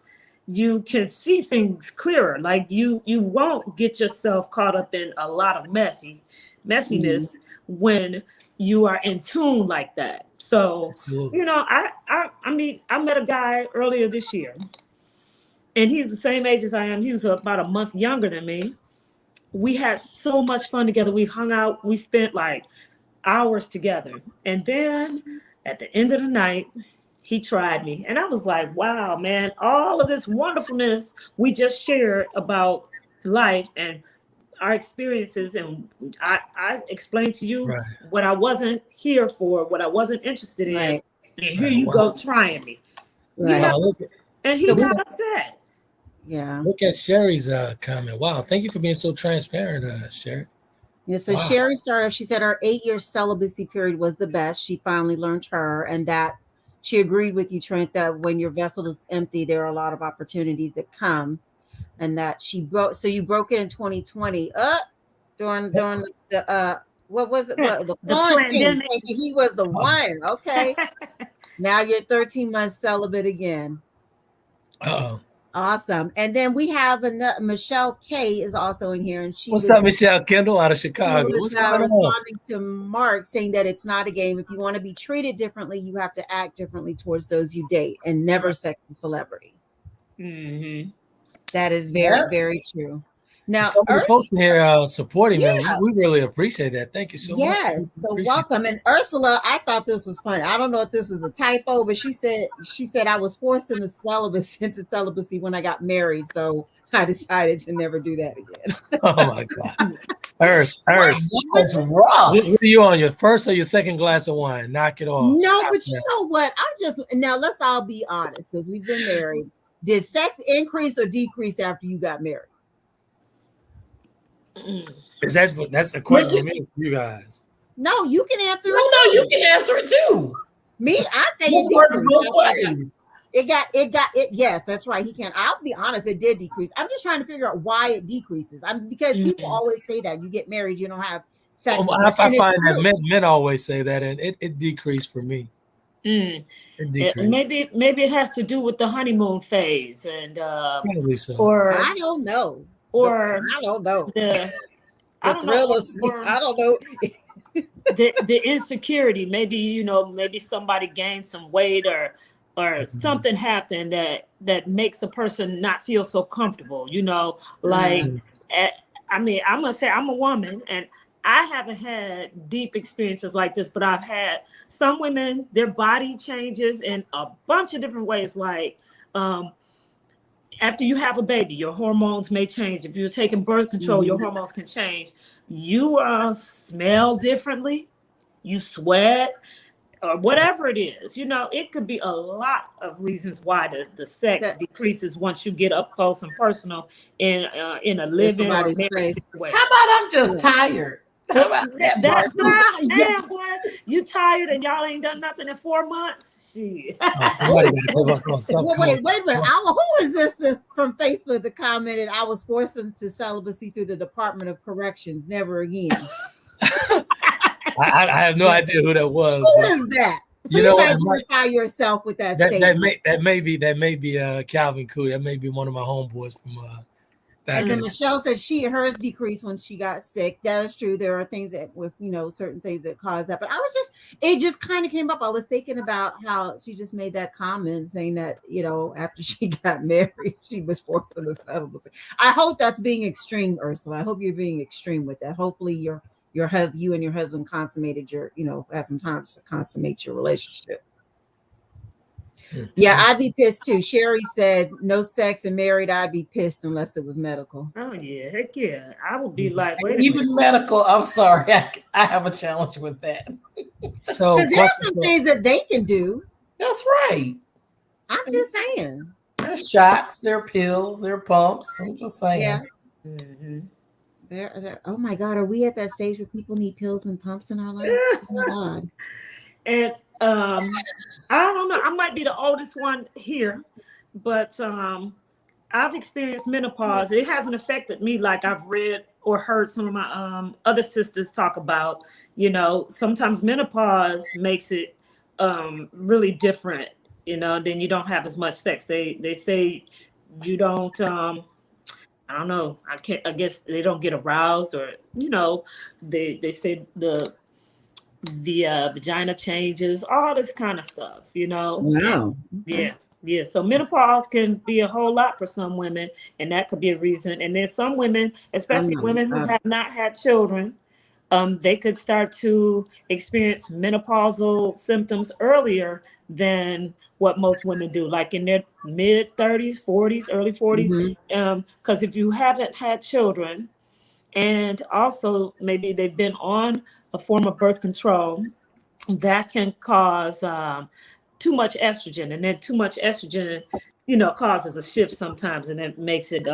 you can see things clearer. Like you won't get yourself caught up in a lot of messiness when you are in tune like that. So, Absolutely. I met a guy earlier this year, and he's the same age as I am. He was about a month younger than me. We had so much fun together. We hung out. We spent like hours together. And then at the end of the night, he tried me. And I was like, wow, man, all of this wonderfulness we just shared about life and our experiences. And I explained to you what I wasn't here for, what I wasn't interested in. Right. And here you go trying me. Right. And he got upset. Yeah. Look at Sherry's comment. Wow, thank you for being so transparent, Sherry. Yeah, so Sherry started, she said her 8-year celibacy period was the best. She finally learned her, and that she agreed with you, Trent, that when your vessel is empty, there are a lot of opportunities that come, and that you broke it in 2020. During the what was it? The quarantine. He was the one. Okay. Now you're 13 months celibate again. Uh-oh. Awesome. And then we have Michelle K is also in here, and what's up, Michelle Kendall out of Chicago? What's going on? Responding to Mark saying that it's not a game. If you want to be treated differently, you have to act differently towards those you date, and never sex a celebrity. Mm-hmm. That is very, very true. Now, some of the folks in here supporting them, we really appreciate that. Thank you so much. Yes, so welcome. And Ursula, I thought this was funny. I don't know if this was a typo, but she said I was forced into celibacy when I got married, so I decided to never do that again. Oh my God, Urs, that's rough. What are you on, your first or your second glass of wine? Knock it off. No, but you know what? Now let's all be honest, because we've been married. Did sex increase or decrease after you got married? That's a question for you guys. No, you can answer it. No, you can answer it too. Me, I say it. Yes, that's right. He can. I'll be honest, it did decrease. I'm just trying to figure out why it decreases. Because people always say that you get married, you don't have sex. I find that men always say that, and it decreased for me. Maybe it has to do with the honeymoon phase, and probably so. Or I don't know. Or I don't know. I don't know. I don't know. The insecurity, maybe somebody gained some weight or something happened that makes a person not feel so comfortable, like I'm gonna say I'm a woman and I haven't had deep experiences like this, but I've had some women, their body changes in a bunch of different ways. Like after you have a baby, your hormones may change. If you're taking birth control, your hormones can change. You smell differently, you sweat, or whatever it is. It could be a lot of reasons why the sex decreases once you get up close and personal in a living or marriage situation. How about I'm just tired? How about that? Boy, you tired and y'all ain't done nothing in 4 months? Shit. Wait a minute. Who is this from Facebook that commented, I was forced into celibacy through the Department of Corrections? Never again. I have no idea who that was. Who is that? Please identify yourself with that statement. That may be Calvin Cooley. That may be one of my homeboys from and then Michelle said hers decreased when she got sick. That is true. There are things that with certain things that cause that. But it just kind of came up. I was thinking about how she just made that comment saying that after she got married, she was forced into celibacy. I hope that's being extreme, Ursula. I hope you're being extreme with that. Hopefully you and your husband consummated had some time to consummate your relationship. Yeah, I'd be pissed too. Sherry said, no sex and married, I'd be pissed unless it was medical. Oh, yeah. Heck yeah. I would be like, wait even medical, I'm sorry. I have a challenge with that. So there's some things that they can do. That's right. I'm just saying. There's shots, there are pills, there are pumps. I'm just saying. Yeah. Oh my God, are we at that stage where people need pills and pumps in our lives? Oh my God. And I don't know. I might be the oldest one here, but I've experienced menopause. It hasn't affected me like I've read or heard some of my other sisters talk about. Sometimes menopause makes it really different. Then you don't have as much sex. They say you don't. I don't know. I guess they don't get aroused, or they say the vagina changes, all this kind of stuff, Wow. Yeah. So menopause can be a whole lot for some women, and that could be a reason. And then some women, especially women who have not had children, they could start to experience menopausal symptoms earlier than what most women do, like in their mid 30s, 40s, early 40s. Because if you haven't had children, and also maybe they've been on a form of birth control, that can cause too much estrogen. And then too much estrogen, causes a shift sometimes, and it makes it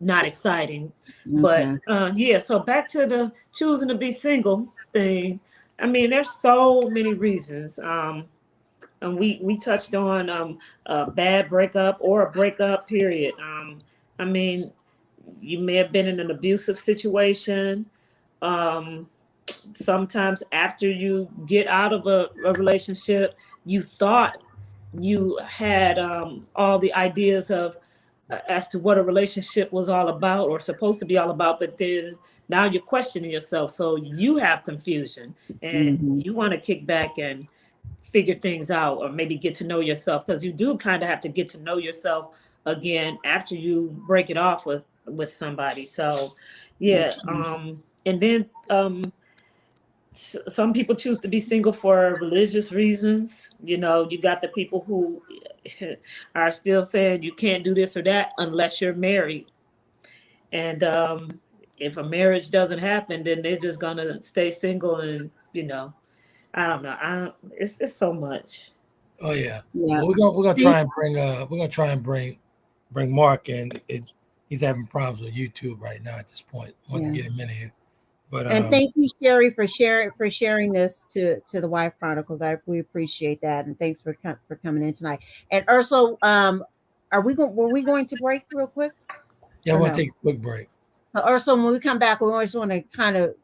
not exciting. Okay. But so back to the choosing to be single thing. I mean, there's so many reasons. And we touched on a bad breakup or a breakup period. I mean, you may have been in an abusive situation. Sometimes after you get out of a relationship, you thought you had all the ideas of as to what a relationship was all about or supposed to be all about, but then now you're questioning yourself. So you have confusion and you want to kick back and figure things out, or maybe get to know yourself, because you do kind of have to get to know yourself again after you break it off with somebody. So and then some people choose to be single for religious reasons. You got the people who are still saying you can't do this or that unless you're married. And if a marriage doesn't happen, then they're just gonna stay single. And I don't know. It's so much. Oh yeah. Well, we're gonna try and bring Mark in. He's having problems with YouTube right now at this point. I want to get him in here. But and thank you, Sherry, for sharing this to the Wife Chronicles. We appreciate that, and thanks for coming in tonight. And Ursula, were we going to break real quick? Yeah, we'll take a quick break. Ursula, when we come back, we always want to kind of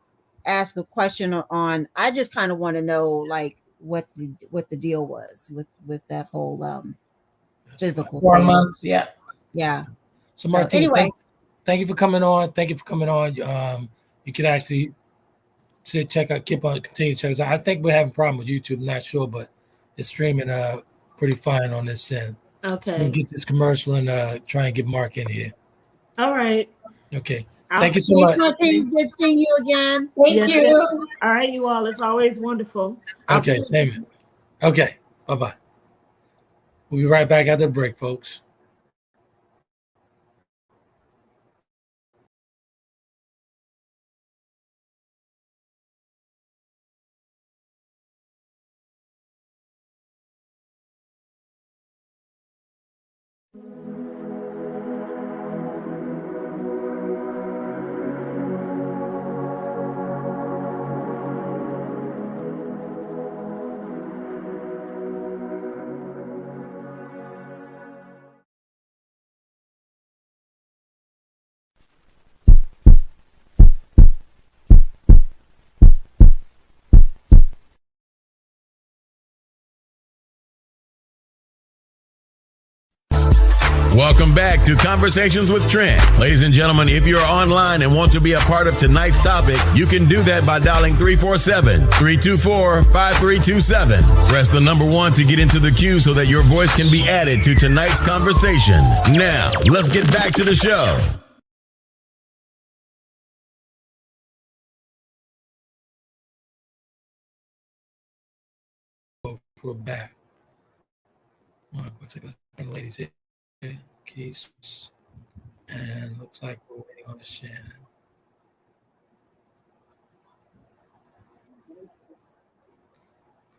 ask a question on. I just kind of want to know like what the deal was with that whole physical 4 months. Yeah. Yeah. So Martine, anyway, thank you for coming on. Thank you for coming on. You can actually check out, continue to check us out. I think we're having a problem with YouTube. I'm not sure, but it's streaming pretty fine on this end. Okay. We'll get this commercial and try and get Mark in here. All right. Okay. Thank you so much. It's good seeing you again. Thank you. All right, you all. It's always wonderful. Okay, same. Okay, bye-bye. We'll be right back after the break, folks. Welcome back to Conversations with Trent. Ladies and gentlemen, if you're online and want to be a part of tonight's topic, you can do that by dialing 347-324-5327. Press the number 1 to get into the queue so that your voice can be added to tonight's conversation. Now, let's get back to the show. We're back. One second, ladies here. Keys, and looks like we're waiting on Shannon.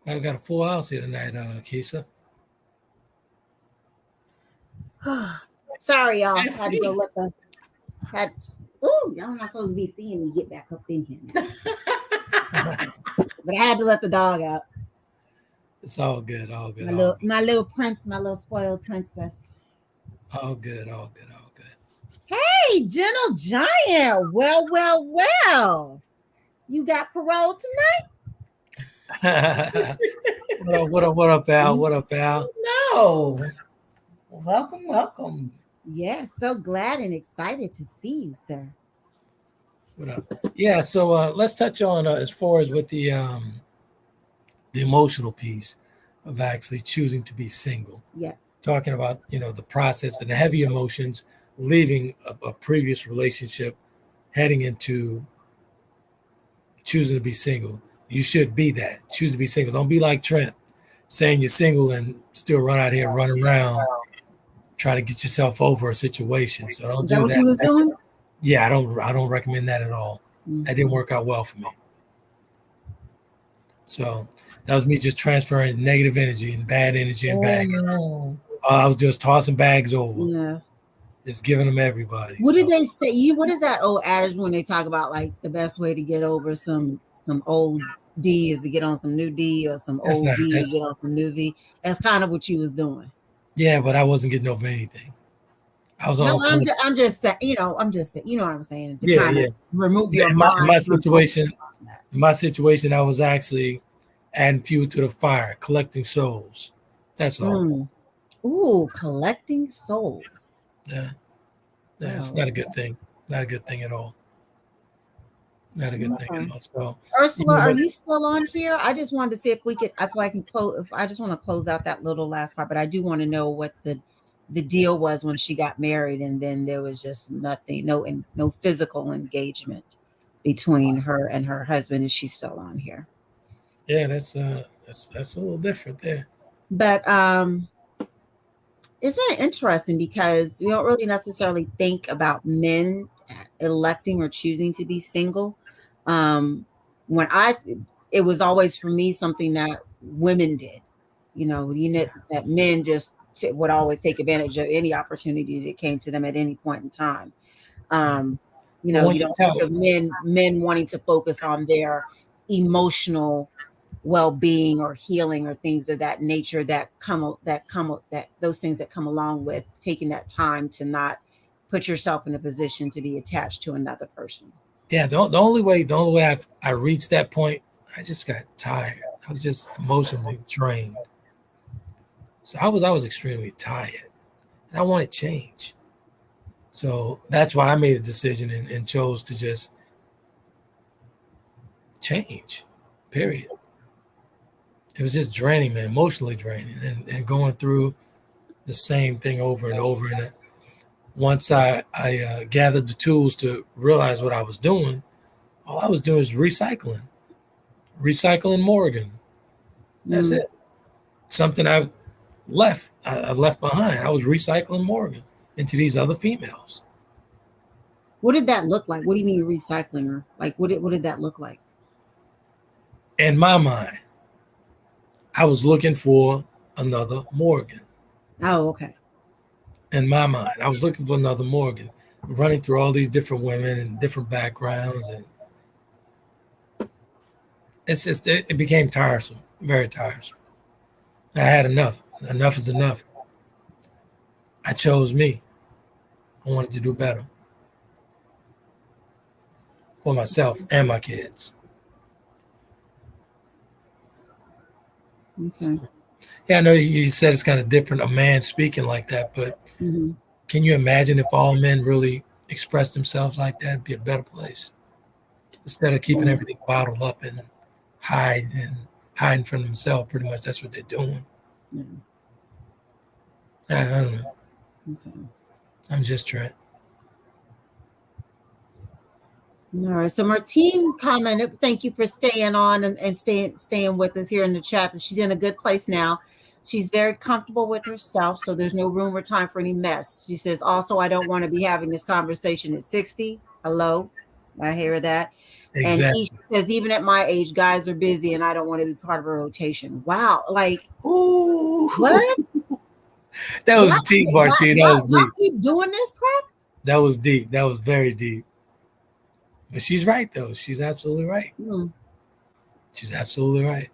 I've got a full house here tonight, Keisha. Sorry, y'all. Had to go let the y'all not supposed to be seeing me get back up in here now. But I had to let the dog out. It's all good, all good. My little prince, my little spoiled princess. All good, all good, all good. Hey, Gentle Giant. Well. You got parole tonight? What up, Al? What up, Al? No. Welcome. Yes, so glad and excited to see you, sir. What up? Yeah, so let's touch on as far as with the emotional piece of actually choosing to be single. Yes. Talking about, the process and the heavy emotions, leaving a previous relationship, heading into choosing to be single. You should be that. Choose to be single. Don't be like Trent, saying you're single and still run out here, run around, trying to get yourself over a situation. So don't do that. Is that what you was doing? Yeah, I don't recommend that at all. Mm-hmm. That didn't work out well for me. So that was me just transferring negative energy and bad energy and baggage. I was just tossing bags over. Yeah. Just giving them everybody. What did they say? What is that old adage when they talk about like the best way to get over some old D is to get on some new D, or some old V to get on some new V? That's kind of what you was doing. Yeah, but I wasn't getting over anything. I was I'm just saying, you know what I'm saying? To kind of remove your mind. In my situation, I was actually adding fuel to the fire, collecting souls. That's all. Ooh, collecting souls. Yeah. It's not a good thing. Not a good thing at all. Not a good thing at all. So, Ursula, are you still on here? I just wanted to see if I can close. If I just want to close out that little last part, but I do want to know what the deal was when she got married, and then there was just nothing, no physical engagement between her and her husband. Is she still on here? Yeah, that's a little different there. But isn't it interesting, because we don't really necessarily think about men electing or choosing to be single. It was always for me something that women did, that men just would always take advantage of any opportunity that came to them at any point in time. You don't think of men wanting to focus on their emotional well-being or healing or things of that nature that those things that come along with taking that time to not put yourself in a position to be attached to another person. Yeah, the only way I reached that point, I just got tired. I was just emotionally drained. So I was extremely tired, and I wanted change. So that's why I made a decision and chose to just change, period. It was just draining, man, emotionally draining, and going through the same thing over and over. And once I gathered the tools to realize what I was doing, all I was doing was recycling Morgan. That's it. Something I left behind. I was recycling Morgan into these other females. What did that look like? What do you mean recycling her? Like, what did that look like? In my mind, I was looking for another Morgan. Oh, okay. In my mind, I was looking for another Morgan, running through all these different women and different backgrounds, and it became tiresome, very tiresome. I had enough. Enough is enough. I chose me. I wanted to do better for myself and my kids. Okay. Yeah, I know you said it's kind of different, a man speaking like that, but can you imagine if all men really expressed themselves like that? It'd be a better place. Instead of keeping everything bottled up and hiding from themselves, pretty much that's what they're doing. Yeah. I don't know. Okay. I'm just Trent. All right. So Martine commented, thank you for staying on and staying with us here in the chat. She's in a good place now. She's very comfortable with herself, so there's no room or time for any mess. She says, also, I don't want to be having this conversation at 60. Hello. I hear that. Exactly. And he says, even at my age, guys are busy and I don't want to be part of a rotation. Wow. Like, ooh, what? That was deep, Martine. That was deep. Keep doing this crap? That was deep. That was very deep. But she's right, though. She's absolutely right. She's absolutely right.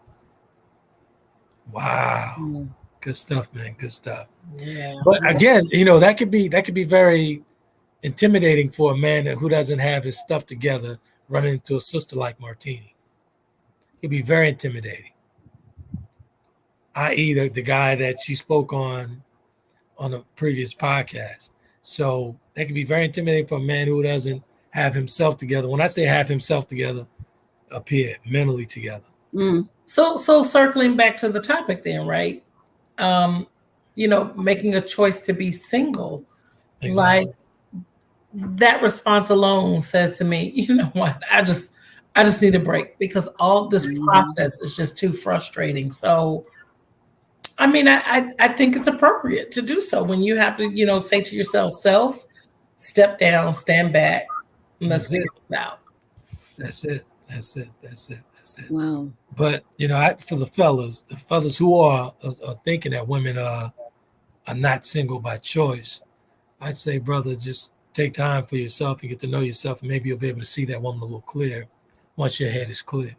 Wow. Good stuff, man. Good stuff. Yeah. But again, that could be very intimidating for a man who doesn't have his stuff together, running into a sister like Martini. It'd be very intimidating. I.e. the guy that she spoke on a previous podcast. So that could be very intimidating for a man who doesn't have himself together. When I say have himself together, up here, mentally together. So circling back to the topic then, right? Making a choice to be single. Exactly. Like that response alone says to me, you know what? I just need a break because all this process is just too frustrating. So I mean, I think it's appropriate to do so when you have to, say to yourself, step down, stand back, and let's figure this out. That's it. Wow. But for the fellas who are thinking that women are not single by choice, I'd say, brother, just take time for yourself and get to know yourself, and maybe you'll be able to see that woman a little clearer once your head is clear.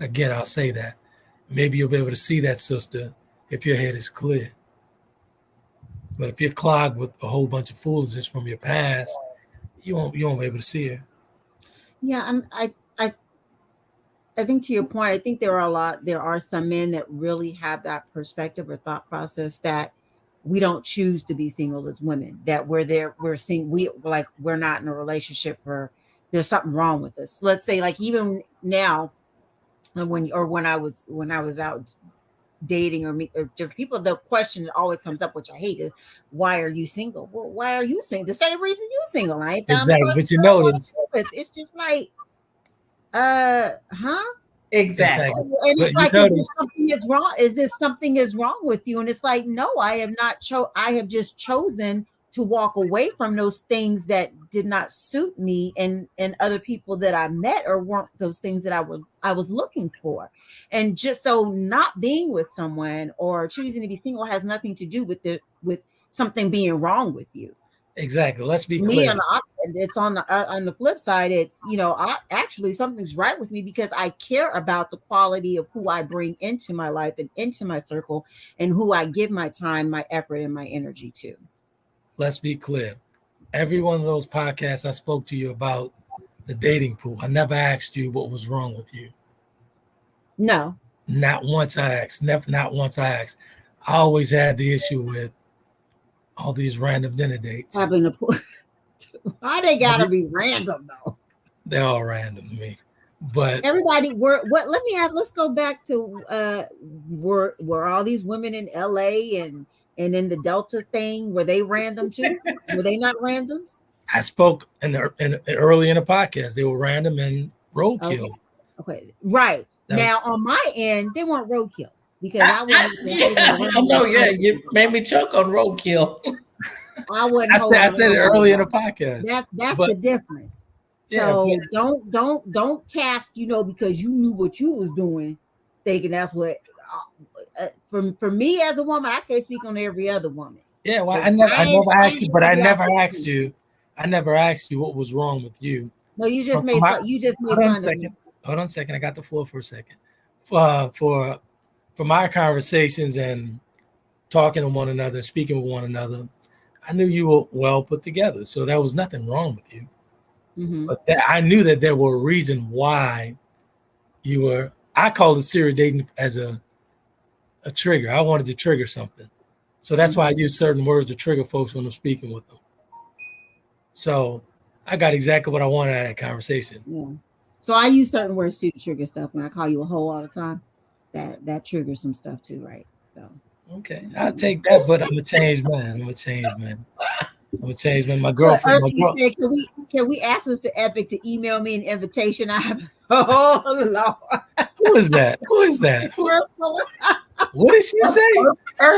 Again, I'll say that. Maybe you'll be able to see that sister if your head is clear. But if you're clogged with a whole bunch of foolishness from your past, you won't be able to see her. Yeah, and I think to your point, I think there are some men that really have that perspective or thought process that we don't choose to be single as women, that we're not in a relationship where there's something wrong with us. Let's say, like, even now, when I was out dating or different people, the question that always comes up, which I hate, is why are you single? Well, why are you single? The same reason you single. I ain't found exactly, but you notice it's just like, Exactly. And it's like, is this something that's wrong? Is this something is wrong with you? And it's like, no, I have not. I have just chosen to walk away from those things that did not suit me and other people that I met, or weren't those things that I was looking for. And just so not being with someone or choosing to be single has nothing to do with something being wrong with you. Exactly. Let's be clear. It's on the flip side. It's, actually something's right with me because I care about the quality of who I bring into my life and into my circle, and who I give my time, my effort, and my energy to. Let's be clear. Every one of those podcasts I spoke to you about the dating pool, I never asked you what was wrong with you. No. Not once I asked. Not once I asked. I always had the issue with all these random dinner dates. Having to put, why they gotta be random though? They're all random to me. But everybody were what? Let me ask. Let's go back to were all these women in LA and in the Delta thing? Were they random too? Were they not randoms? I spoke early in the podcast. They were random and roadkill. Okay. Right. Now on my end, they weren't roadkill because I wouldn't. No, yeah, you made me choke on roadkill. I wouldn't. I said it early in the podcast. That's the difference. So don't cast, because you knew what you was doing, thinking that's what. For me as a woman, I can't speak on every other woman. Yeah, well, I never asked you, but I never asked you. I never asked you what was wrong with you. No, you just made fun. You just made fun of me. Hold on a second. I got the floor for a second. For my conversations and talking to one another, speaking with one another, I knew you were well put together. So there was nothing wrong with you. Mm-hmm. But I knew that there were a reason why you were. I called it serial dating as a trigger. I wanted to trigger something. So that's why I use certain words to trigger folks when I'm speaking with them. So I got exactly what I wanted out of that conversation. Yeah. So I use certain words too to trigger stuff. When I call you a hoe all the time, that triggers some stuff too, right? So okay, I'll take that, but I'm a changed man. My girlfriend. Said, can we ask Mr. Epic to email me an invitation? I have Lord. Who is that? What did she say?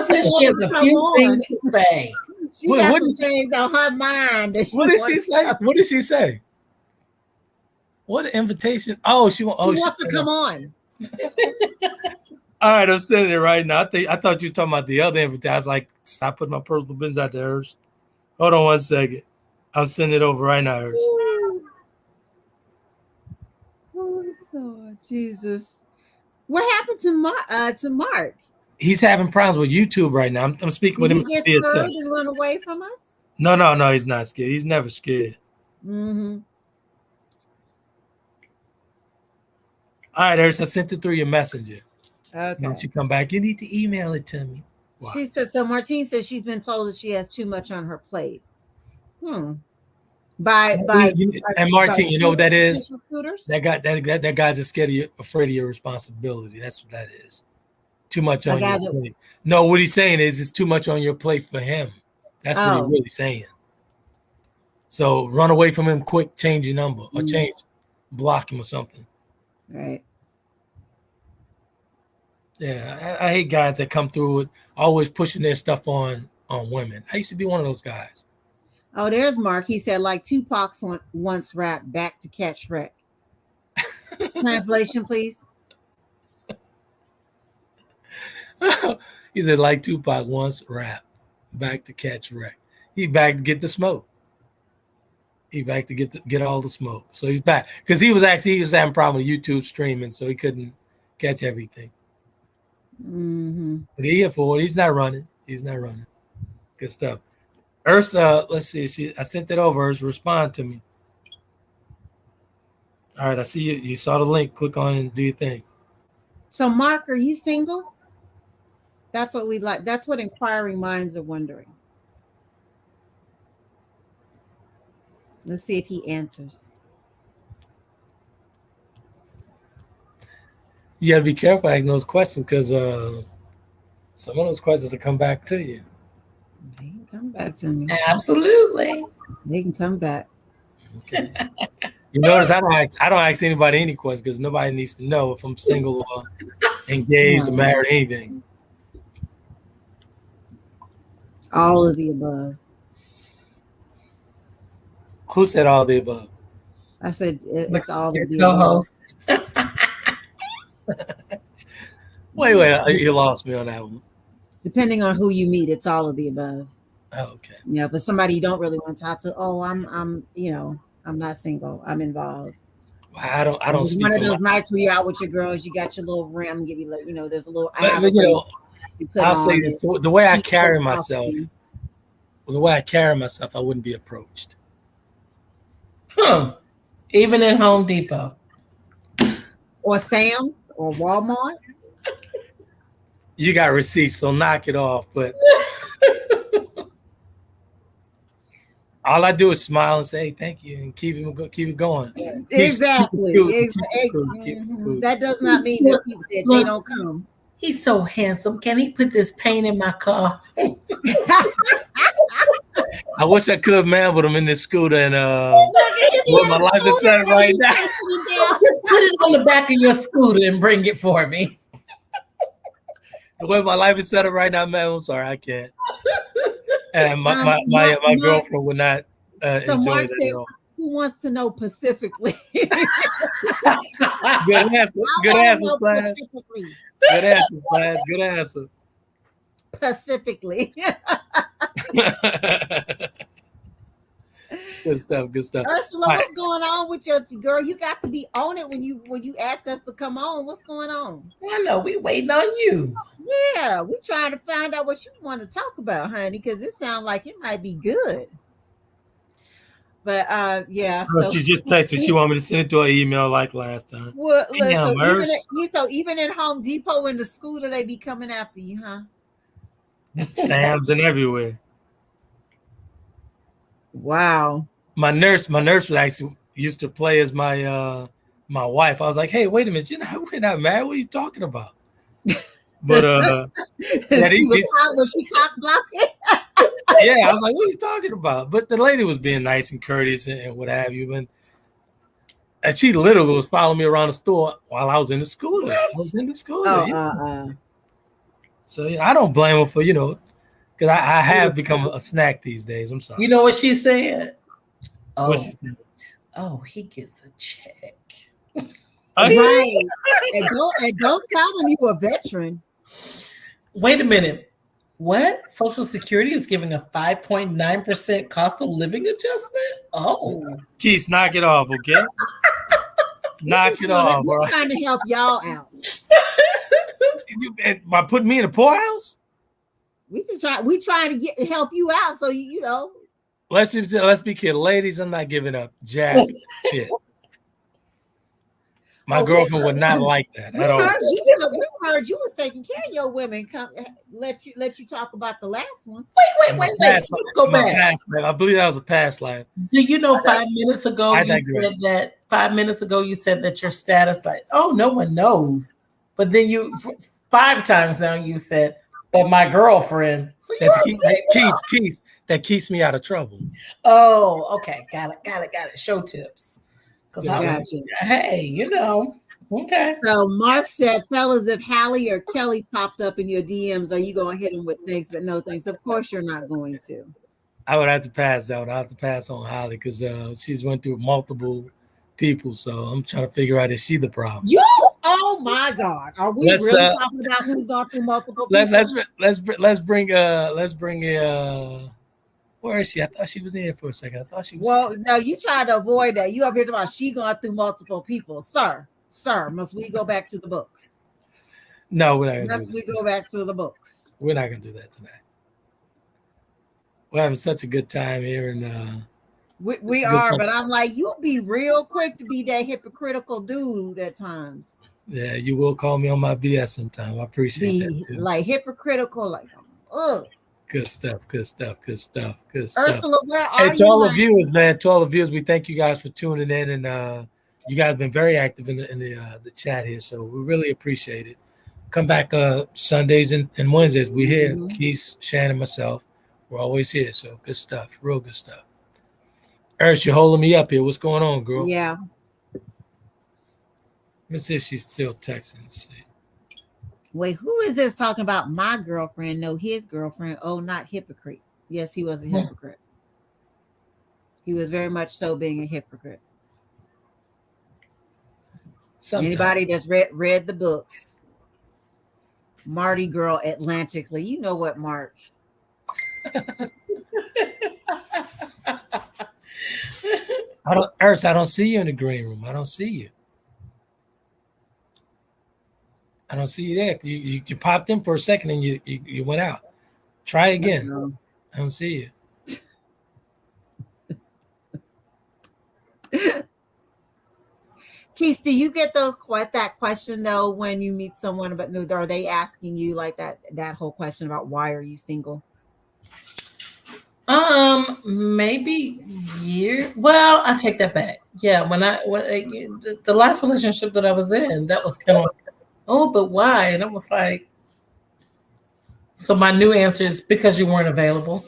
Said she has a few things to say. She got some things on her mind. What did she say? What did she say? What an invitation! Oh, she wants to come on. All right, I'm sending it right now. I thought you were talking about the other invitation. I was like, stop putting my personal business out there. Hold on 1 second. I'll send it over right now. Oh, Jesus. What happened to Mark? He's having problems with YouTube right now. I'm speaking with him. Did he get scared and run away from us? No, he's not scared. He's never scared. Mm-hmm. All right, Urs, I sent it through your messenger. Okay. When she come back, you need to email it to me. Wow. She said, so Martine says she's been told that she has too much on her plate. And Martine, you know what that is? That guy's afraid of your responsibility. That's what that is. Too much on your plate. No, what he's saying is it's too much on your plate for him. That's what he's really saying. So run away from him quick, change your number or block him or something. Right. Yeah, I hate guys that come through with always pushing their stuff on women. I used to be one of those guys. Oh, there's Mark. He said, like Tupac once rapped, back to catch wreck. Translation, please. He said, like Tupac once rapped, back to catch wreck. He back to get the smoke. He back to get all the smoke. So he's back because he was having a problem with YouTube streaming, so he couldn't catch everything. Mm-hmm. But he's here for it. He's not running. Good stuff. Ursa, let's see. I sent it over. Ursa, respond to me. All right, I see you. You saw the link. Click on it and do your thing. So, Mark, are you single? That's what we like. That's what inquiring minds are wondering. Let's see if he answers. You gotta be careful asking those questions because some of those questions will come back to you. They can come back to me. Absolutely. They can come back. Okay. You notice I don't ask anybody any questions because nobody needs to know if I'm single or engaged or married or anything. All of the above. Who said all of the above? I said it's all your of the co-host. Wait, you lost me on that one. Depending on who you meet, it's all of the above. Oh, okay. Yeah, but somebody you don't really want to talk to. Oh, I'm not single. I'm involved. Well, I don't. It's speak one of those nights where you're out with your girls. You got your little rim. Give you, there's a little. I'll say this: the way I carry myself, I wouldn't be approached. Even in Home Depot, or Sam's, or Walmart. You got receipts, so knock it off. But All I do is smile and say, hey, thank you, and keep it going. Exactly. That does not mean that they don't come. He's so handsome. Can he put this paint in my car? I wish I could man with him in this scooter and what my life is set right now. Just put it on the back of your scooter and bring it for me. The way my life is set up right now, man, I'm sorry, I can't. And my girlfriend would not enjoy it at all. Who wants to know specifically? Good answer, Slash. Good answer, Slash. Good answer. Specifically. Good stuff. Ursula, what's going on with your girl? You got to be on it when you ask us to come on. What's going on? I know we waiting on you. Yeah, we trying to find out what you want to talk about, honey, because it sounds like it might be good. But yeah, so she just texted. She want me to send it to her email like last time. Well, so even at Home Depot in the scooter, they be coming after you, huh? Sam's and everywhere. Wow. My nurse actually used to play as my wife. I was like, hey, wait a minute, we're not married. What are you talking about? But was she cock blocking? Yeah, I was like, what are you talking about? But the lady was being nice and courteous and what have you. And she literally was following me around the store while I was in the scooter. So I don't blame her for, because I have become a snack these days. I'm sorry. You know what she said? Oh, what she said? Oh, he gets a check. Right. and don't tell them you a veteran. Wait a minute. What? Social Security is giving a 5.9% cost of living adjustment? Oh. Keith, knock it off, okay? Knock it off, bro. We're trying to help y'all out. By putting me in a poorhouse? We trying to help you out, so you know. Let's be clear, ladies. I'm not giving up jack shit. My girlfriend would not like that at all. We heard you was taking care of your women. Come let you talk about the last one. Wait. Go back. I believe that was a past life. Do you know 5 minutes ago you said that 5 minutes ago you said that your status like, oh, no one knows. But then you 5 times now you said, but my girlfriend. So Keith, that keeps me out of trouble. Oh, okay. Got it. Show tips. Hey, okay. So Mark said, fellas, if Hallie or Kelly popped up in your DMs, are you going to hit them with thanks but no thanks? Of course you're not going to. I would have to pass that one. I have to pass on Holly because she's went through multiple people. So I'm trying to figure out if she's the problem. Oh my God. Are we really talking about who's gone through multiple people? Let's bring where is she? I thought she was in here for a second. I thought she was. Well, no, you try to avoid that. You up here talking about she gone through multiple people. Sir, must we go back to the books? No, we're not going to Must we go back to the books? We're not going to do that tonight. We're having such a good time here. And we are, but I'm like, you'll be real quick to be that hypocritical dude at times. Yeah, you will call me on my BS sometime. I appreciate that too. Like hypocritical, like, ugh. Good stuff. Ursula, where are you? To all the viewers, man, we thank you guys for tuning in, and you guys have been very active in the chat here, so we really appreciate it. Come back Sundays and Wednesdays. We're here. Mm-hmm. Keith, Shannon, and myself. We're always here, so good stuff, real good stuff. Urs, you're holding me up here. What's going on, girl? Yeah. Let's see if she's still texting. Let's see. Wait, who is this talking about my girlfriend? No, his girlfriend. Oh, not hypocrite. Yes, he was a hypocrite. He was very much so being a hypocrite. Sometimes. Anybody that's read the books. Marty Girl Atlantically. You know what, Mark? I don't see you in the green room. I don't see you. I don't see you there. You popped in for a second and you went out. Try again. I don't see you. Keith, do you get that question though when you meet someone? But are they asking you like that whole question about why are you single? Maybe year. Well, I take that back. Yeah, the last relationship that I was in, that was kind of like, oh, but why? And I was like, so my new answer is because you weren't available.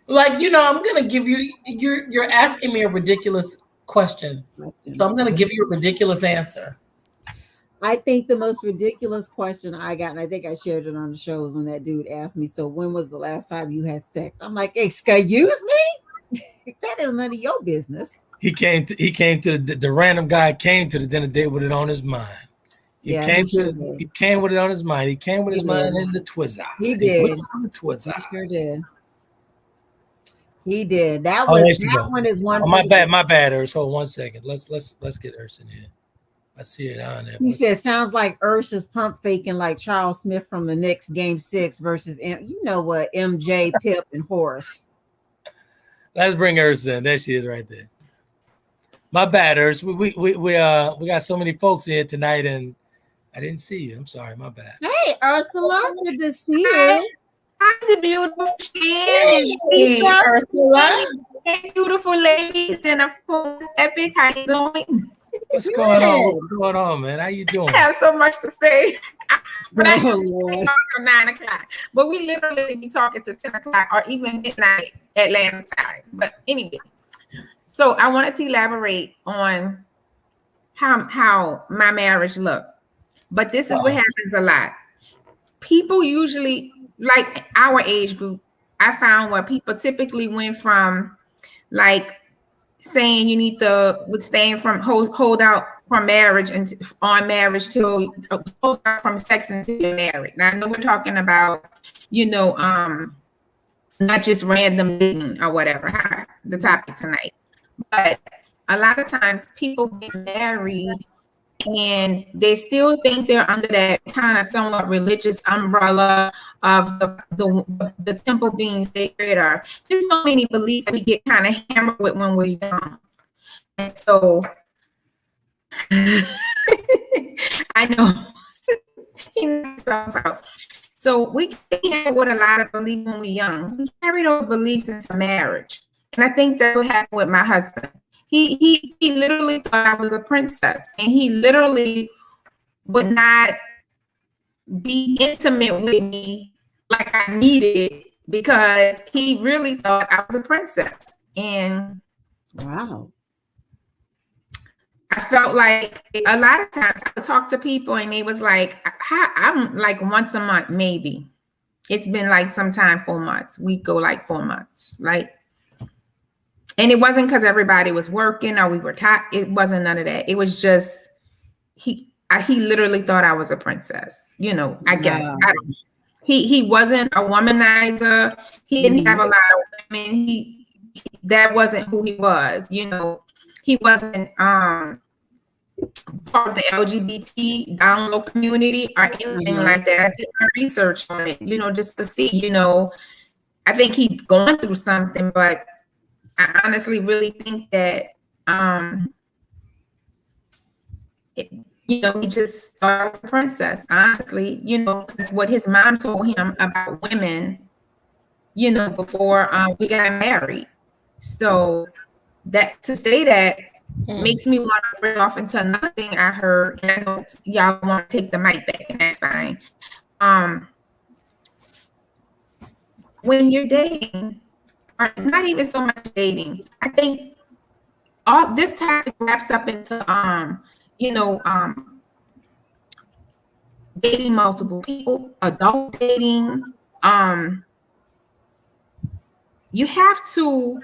Like, I'm gonna give you're asking me a ridiculous question. So I'm gonna give you a ridiculous answer. I think the most ridiculous question I got, and I think I shared it on the show, was when that dude asked me, "So when was the last time you had sex?" I'm like, "Excuse me? That is none of your business." He came to the random guy came to the dinner date with it on his mind. He came with it on his mind. He came with his mind in the Twizzler. He did. The Twizzler. He sure did. He did. That one is one. Oh, my bad, Urs. Hold 1 second. Let's get Urs in here. I see it on there. He said, "Sounds like Ursha's pump faking like Charles Smith from the Knicks Game 6 versus you know what, MJ, Pip, and Horace." Let's bring Urs in. There she is, right there. My bad, Urs. We got so many folks here tonight, and I didn't see you. I'm sorry. My bad. Hey, Ursula, good to see you. Hi, the beautiful Shannon. Hey, Ursula. Hey, beautiful ladies, and of course, Epic. How you doing? What's going on? What's going on, man? How you doing? I have so much to say. But I have to talk till 9 o'clock. But we literally be talking to 10 o'clock or even midnight Atlanta time. But anyway, so I wanted to elaborate on how my marriage looked. But this is what happens a lot. People usually, like our age group, I found where people typically went from like saying you need to withstand from hold out from marriage and on marriage till hold out from sex until you're married. Now I know we're talking about, not just random dating or whatever, the topic tonight. But a lot of times people get married and they still think they're under that kind of somewhat religious umbrella of the temple being sacred, or there's so many beliefs that we get kind of hammered with when we're young. And so I know he knows out. So we get hammered with a lot of beliefs when we're young. We carry those beliefs into marriage. And I think that's what happened with my husband. He literally thought I was a princess, and he literally would not be intimate with me like I needed it because he really thought I was a princess. And wow, I felt like a lot of times I would talk to people and they was like, I'm like once a month, maybe. It's been like sometime 4 months. We go like 4 months, like. And it wasn't because everybody was working or we were tired. It wasn't none of that. It was just he literally thought I was a princess. I guess. He wasn't a womanizer. He didn't have a lot of women. That wasn't who he was. He wasn't part of the LGBT down low community or anything like that. I did my research on it, just to see. I think he's going through something, but I honestly really think that, he just thought I was a princess, honestly, because what his mom told him about women, before we got married. So that to say that makes me want to bring off into another thing I heard, and I know y'all want to take the mic back, and that's fine. When you're dating, or not even so much dating, I think all this topic wraps up into dating multiple people, adult dating. You have to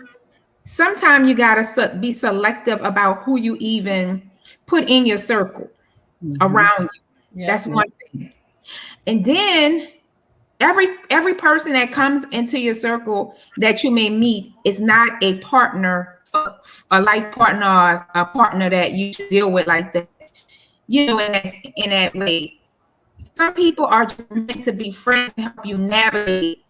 sometimes you gotta be selective about who you even put in your circle around you. Yeah. That's one thing. And then every person that comes into your circle that you may meet is not a partner, a life partner, or a partner that you should deal with like that. In that way. Some people are just meant to be friends to help you navigate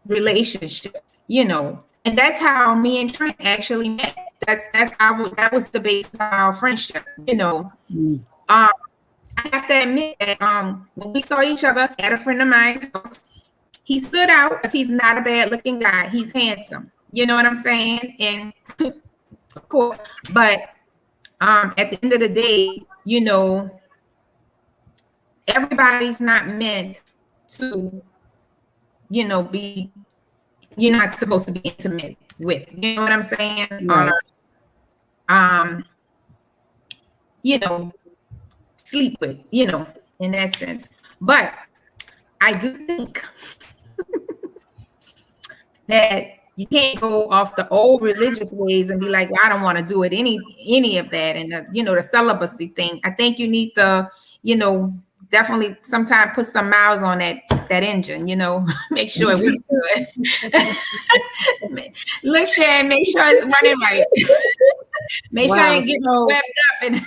relationships, and that's how me and Trent actually met. That was the basis of our friendship, I have to admit that when we saw each other at a friend of mine's house, he stood out because he's not a bad looking guy. He's handsome. You know what I'm saying? And of course, but at the end of the day, you know, everybody's not meant to, you know, be, you're not supposed to be intimate with. You know what I'm saying? Right. You know, sleep with, you know, in that sense. But I do think that you can't go off the old religious ways and be like, well, I don't want to do it any of that. And you know, the celibacy thing. I think you need to, you know, definitely sometime put some miles on that engine, you know, make sure it works good. Look, Shann, make sure it's running right. Make sure it gets swept up and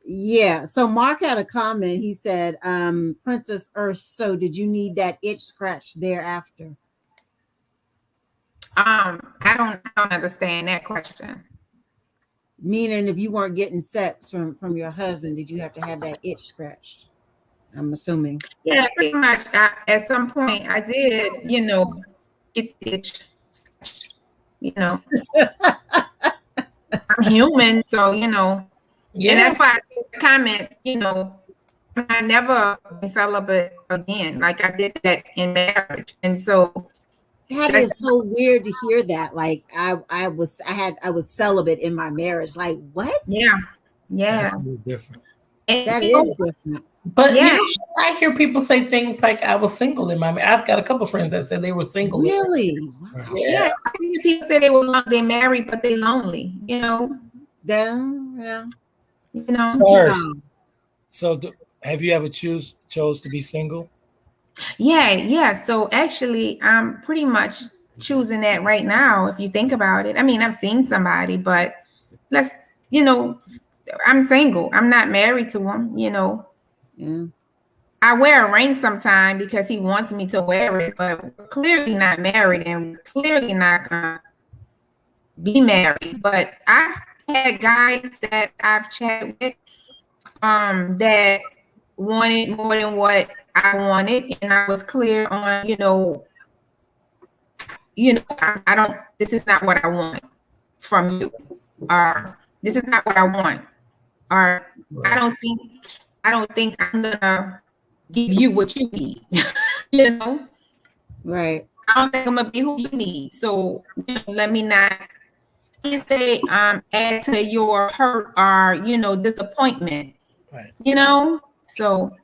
yeah. So Mark had a comment. He said, Princess Earth, so did you need that itch scratch thereafter? I don't understand that question. Meaning if you weren't getting sex from your husband, did you have to have that itch scratched? I'm assuming. Yeah, pretty much. At some point I did, you know, get the itch scratched, you know. I'm human, so, you know. Yeah. And that's why I said the comment, you know, I never been celibate again. Like I did that in marriage. And so that is so weird to hear that. Like I was celibate in my marriage. Like what? Yeah. That's a little different. And that is different. But yeah, you know, I hear people say things like I was single in my marriage. I've got a couple friends that said they were single. Really? Wow. Yeah. I think people say they married, but they lonely, you know. Then yeah. You know. So have you ever chose to be single? Yeah. So actually, I'm pretty much choosing that right now. If you think about it, I mean, I've seen somebody, but you know, I'm single. I'm not married to him. You know. Yeah. I wear a ring sometime because he wants me to wear it, but we're clearly not married and we're clearly not gonna be married. But I've had guys that I've chatted with that wanted more than what I wanted, and I was clear on, you know, I don't, this is not what I want from you, or this is not what I want, or I don't think I'm gonna give you what you need. You know, right? I don't think I'm gonna be who you need. So, you know, let me not say add to your hurt or, you know, disappointment. Right. You know, so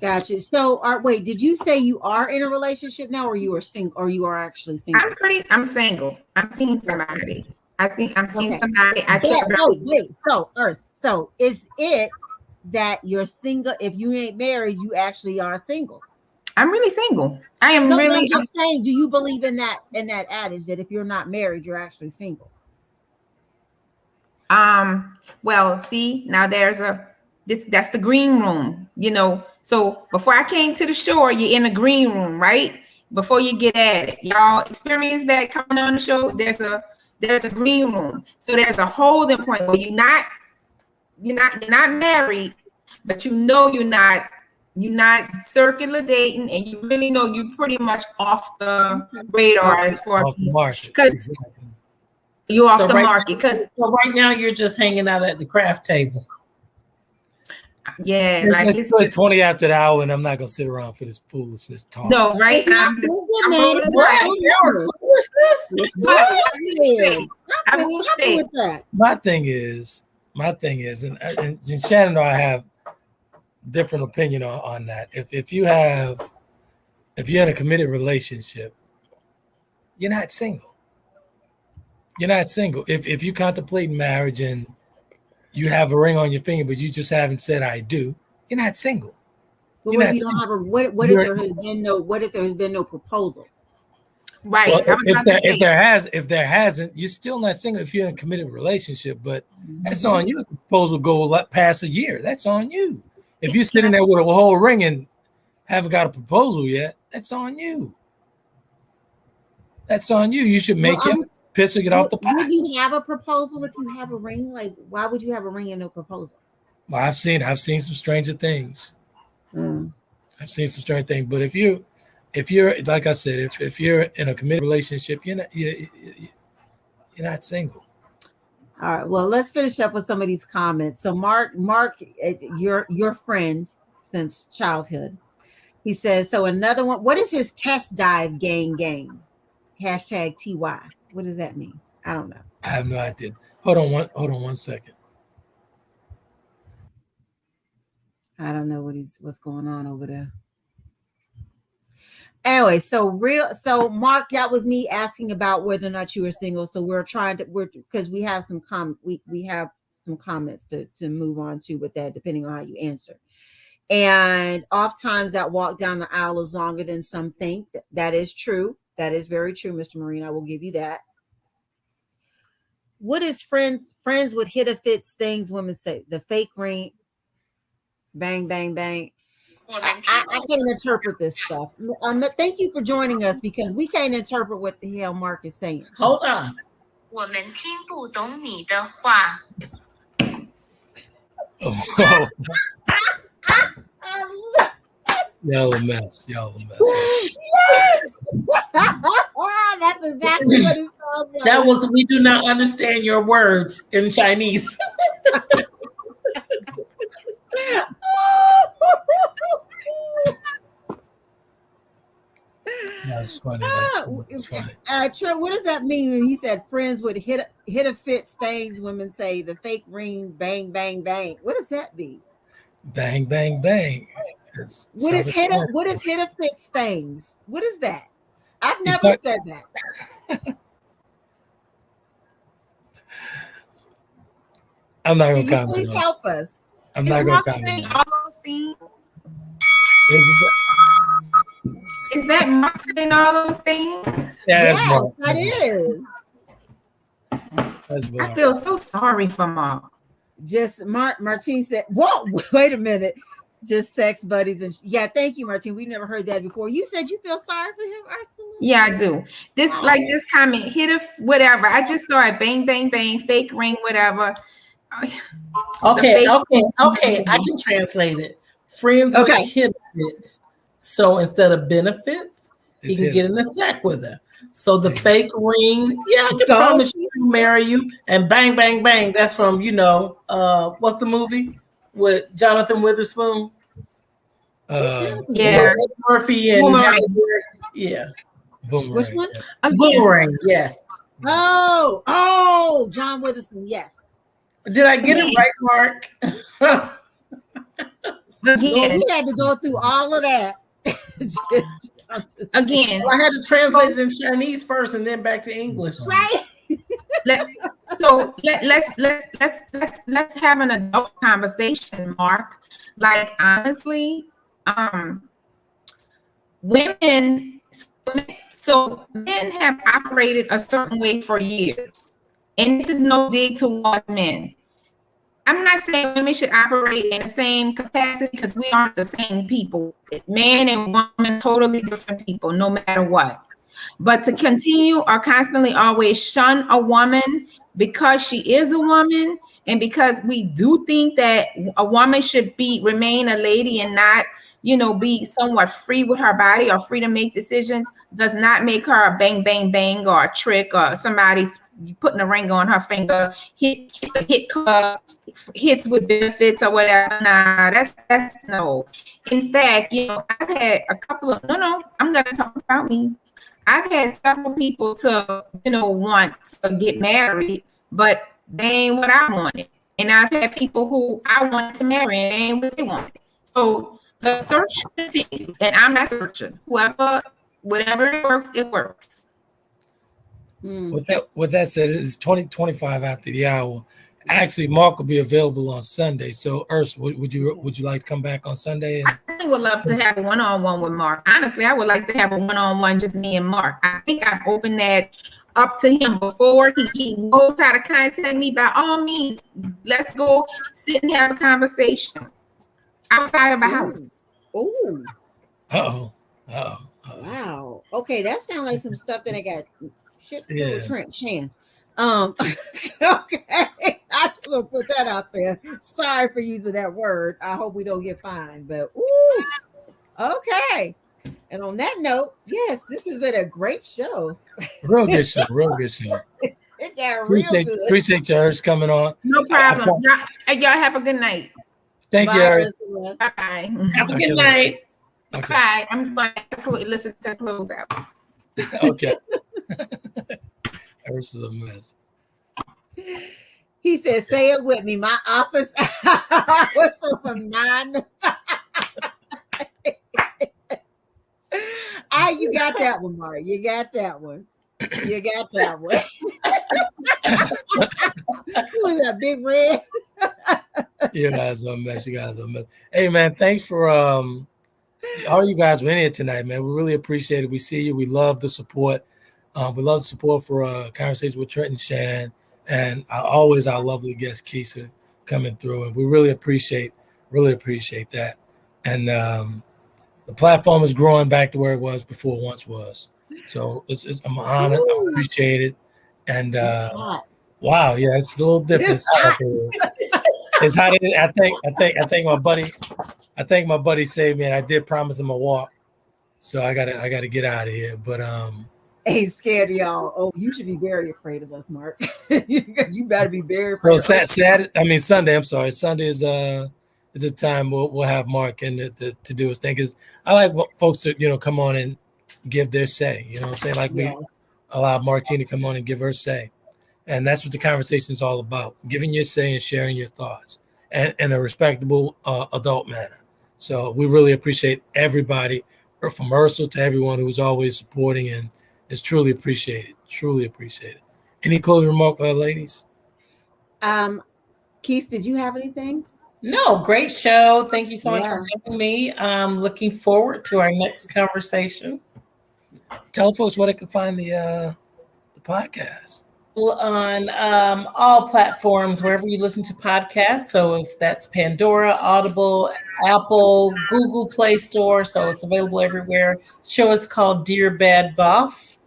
Gotcha. So wait, did you say you are in a relationship now, or you are single, or you are actually single? I'm single. I'm seeing somebody. I'm seeing somebody. So is it that you're single? If you ain't married, you actually are single. I'm really single. I am really. I'm just saying. Do you believe in that adage that if you're not married, you're actually single? Well, see, now that's the green room, you know. So before I came to the shore, you're in the green room, right? Before you get at it, y'all experience that coming on the show. There's a green room. So there's a holding point where you're not married, but you know you're not circular dating, and you really know you pretty much off the radar as far as because you're off the market. Because right now you're just hanging out at the craft table. Yeah, it's 20 after the hour, and I'm not gonna sit around for this foolishness talk. No, right now I'm My thing is, and Shannon and I have different opinion on that. If you're in a committed relationship, you're not single. You're not single. If you contemplate marriage and you have a ring on your finger, but you just haven't said "I do," you're not single. But what if you don't have what if there has been no proposal? Right. Well, if there hasn't, you're still not single if you're in a committed relationship. But that's on you. If the proposal go past a year, that's on you. If you're sitting there with a whole ring and haven't got a proposal yet, that's on you. That's on you. You should make it. Piss or get off the pot. Would you have a proposal if you have a ring? Like, why would you have a ring and no proposal? Well, I've seen some stranger things. I've seen some strange things. But if you're like I said, if you're in a committed relationship, you're not single. All right. Well, let's finish up with some of these comments. So Mark, your friend since childhood. He says, so another one, what is his test dive gang? Hashtag TY. What does that mean? I don't know. I have no idea. Hold on one second. I don't know what's going on over there. Anyway, so Mark, that was me asking about whether or not you were single. So because we have some comments to move on to with that, depending on how you answer. And oftentimes that walk down the aisle is longer than some think. That is true. That is very true, Mr. Marine. I will give you that. What is friends with hit or fits things women say? The fake ring, bang, bang, bang. I can't interpret this stuff. Thank you for joining us because we can't interpret what the hell Mark is saying. Hold on. 我们听不懂你的话。 Oh. Y'all a mess. Yes. That's exactly what it sounds like. That was, we do not understand your words in Chinese. That's funny. Trent, what does that mean when he said friends would hit or fits things women say? The fake ring, bang, bang, bang. What does that mean? Bang, bang, bang. What is hit or fits things? What is that? I've never said that. I'm not going to comment. Please help us. I'm not going to comment. All those things. Is that Mark saying all those things? Yes, that is. I feel so sorry for Mark. Just Martine said, whoa, wait a minute. Just sex buddies and yeah, thank you, Martine. We've never heard that before. You said you feel sorry for him, Ursula? Yeah, I do. This comment, hit a whatever. I just saw it, bang, bang, bang, fake ring, whatever. Okay. I can translate it. Friends with hit fits. So instead of benefits, he can get in a sack with her. So the fake ring, yeah, I can promise you to marry you. And bang, bang, bang. That's from, what's the movie with Jonathan Witherspoon? Yeah. Murphy and yeah. Boomerang. Which one? Boomerang, yes. Oh, John Witherspoon, yes. Did I get it right, Mark? Again, we had to go through all of that. Again, well, I had to translate it in Chinese first and then back to English. Right. Let's have an adult conversation, Mark. Like honestly, men have operated a certain way for years, and this is no dig towards men. I'm not saying women should operate in the same capacity because we aren't the same people. Man and woman, totally different people, no matter what. But to continue or constantly always shun a woman because she is a woman, and because we do think that a woman should remain a lady and not, be somewhat free with her body or free to make decisions, does not make her a bang, bang, bang or a trick or somebody's putting a ring on her finger, hit club, hits with benefits or whatever. Nah, that's no. In fact, I've had a couple of, I'm going to talk about me. I've had several people to, want to get married, but they ain't what I wanted. And I've had people who I wanted to marry and they ain't what they wanted. So the search continues, and I'm not searching. Whatever it works. With that said, it's 20:25 after the hour. Actually, Mark will be available on Sunday. So, Urs, would you like to come back on Sunday? I would love to have a one-on-one with Mark. Honestly, I would like to have a one-on-one, just me and Mark. I think I've opened that up to him before. He knows how to contact me. By all means, let's go sit and have a conversation outside of a house. Oh. Uh-oh. Wow. Okay, that sounds like some stuff that I got. Shit to do with Trent Shann. Okay, I just gonna put that out there. Sorry for using that word. I hope we don't get fined, but ooh, okay. And on that note, yes, this has been a great show. Real good show. Real good show. It got real good. Appreciate you, Ernst, coming on. No problem. Y'all have a good night. Thank you, Ernst. Bye. Have a good night. Okay. Bye. I'm going to listen to close out. Okay. Ernst is a mess. He said, say it with me. My office hours from 9 to 5. You got that one, Mark. You got that one. You got that one. Who was that, Big Red? You guys are a mess. You guys are a mess. Hey, man, thanks for all you guys being here tonight, man. We really appreciate it. We see you. We love the support. We love the support for Conversations with Trent Shann, and always our lovely guest Keisha coming through, and we really appreciate that. And the platform is growing back to where it was before it once was. So I'm honored. I appreciate it. And wow, yeah, it's a little different. It's hot. I think my buddy saved me, and I did promise him a walk. So I gotta get out of here. But ain't scared of y'all. Oh, you should be very afraid of us, Mark. You better be very afraid. So Sunday. I'm sorry. Sunday is the time we'll have Mark in to do his thing, because I like folks to come on and give their say. You know what I'm saying? Like we allow Martine to come on and give her say, and that's what the conversation is all about: giving your say and sharing your thoughts, and in a respectable adult manner. So we really appreciate everybody, from Ursula to everyone who's always supporting, and it's truly appreciated. Truly appreciated. Any closing remark, ladies? Keith, did you have anything? No, great show. Thank you so much for having me. I'm looking forward to our next conversation. Tell folks where they can find the podcast. Well, on all platforms, wherever you listen to podcasts. So if that's Pandora, Audible, Apple, Google Play Store, so it's available everywhere. The show is called Dear Bad Boss.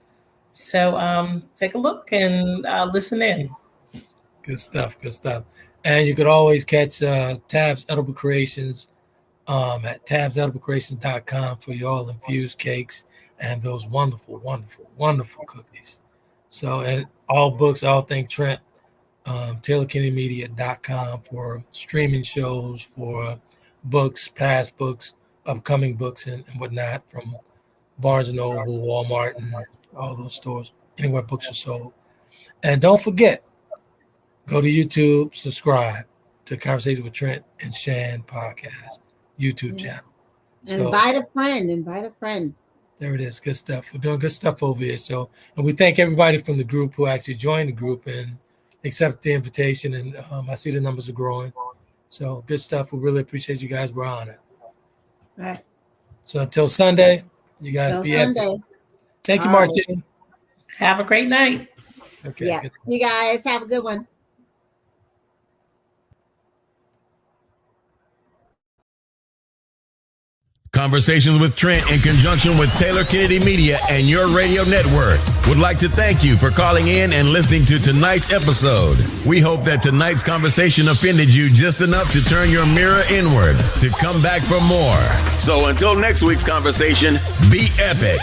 So take a look and listen in. Good stuff. Good stuff. And you could always catch Tabs Edible Creations at tabsediblecreations.com for your all infused cakes and those wonderful, wonderful, wonderful cookies. So, and all books, all things Trent, TaylorKennedyMedia.com for streaming shows, for books, past books, upcoming books, and whatnot, from Barnes & Noble, Walmart, and all those stores, anywhere books are sold. And don't forget, go to YouTube, subscribe to Conversation with Trent and Shann podcast YouTube channel. So, invite a friend. There it is. Good stuff. We're doing good stuff over here. So, and we thank everybody from the group who actually joined the group and accepted the invitation. And I see the numbers are growing. So good stuff. We really appreciate you guys. We're on it. All right. So until Sunday, you guys be happy. Thank you, Martine. Have a great night. Okay. Yeah. You guys have a good one. Conversations with Trent in conjunction with Taylor Kennedy Media and your radio network would like to thank you for calling in and listening to tonight's episode. We hope that tonight's conversation offended you just enough to turn your mirror inward to come back for more. So until next week's conversation, be epic.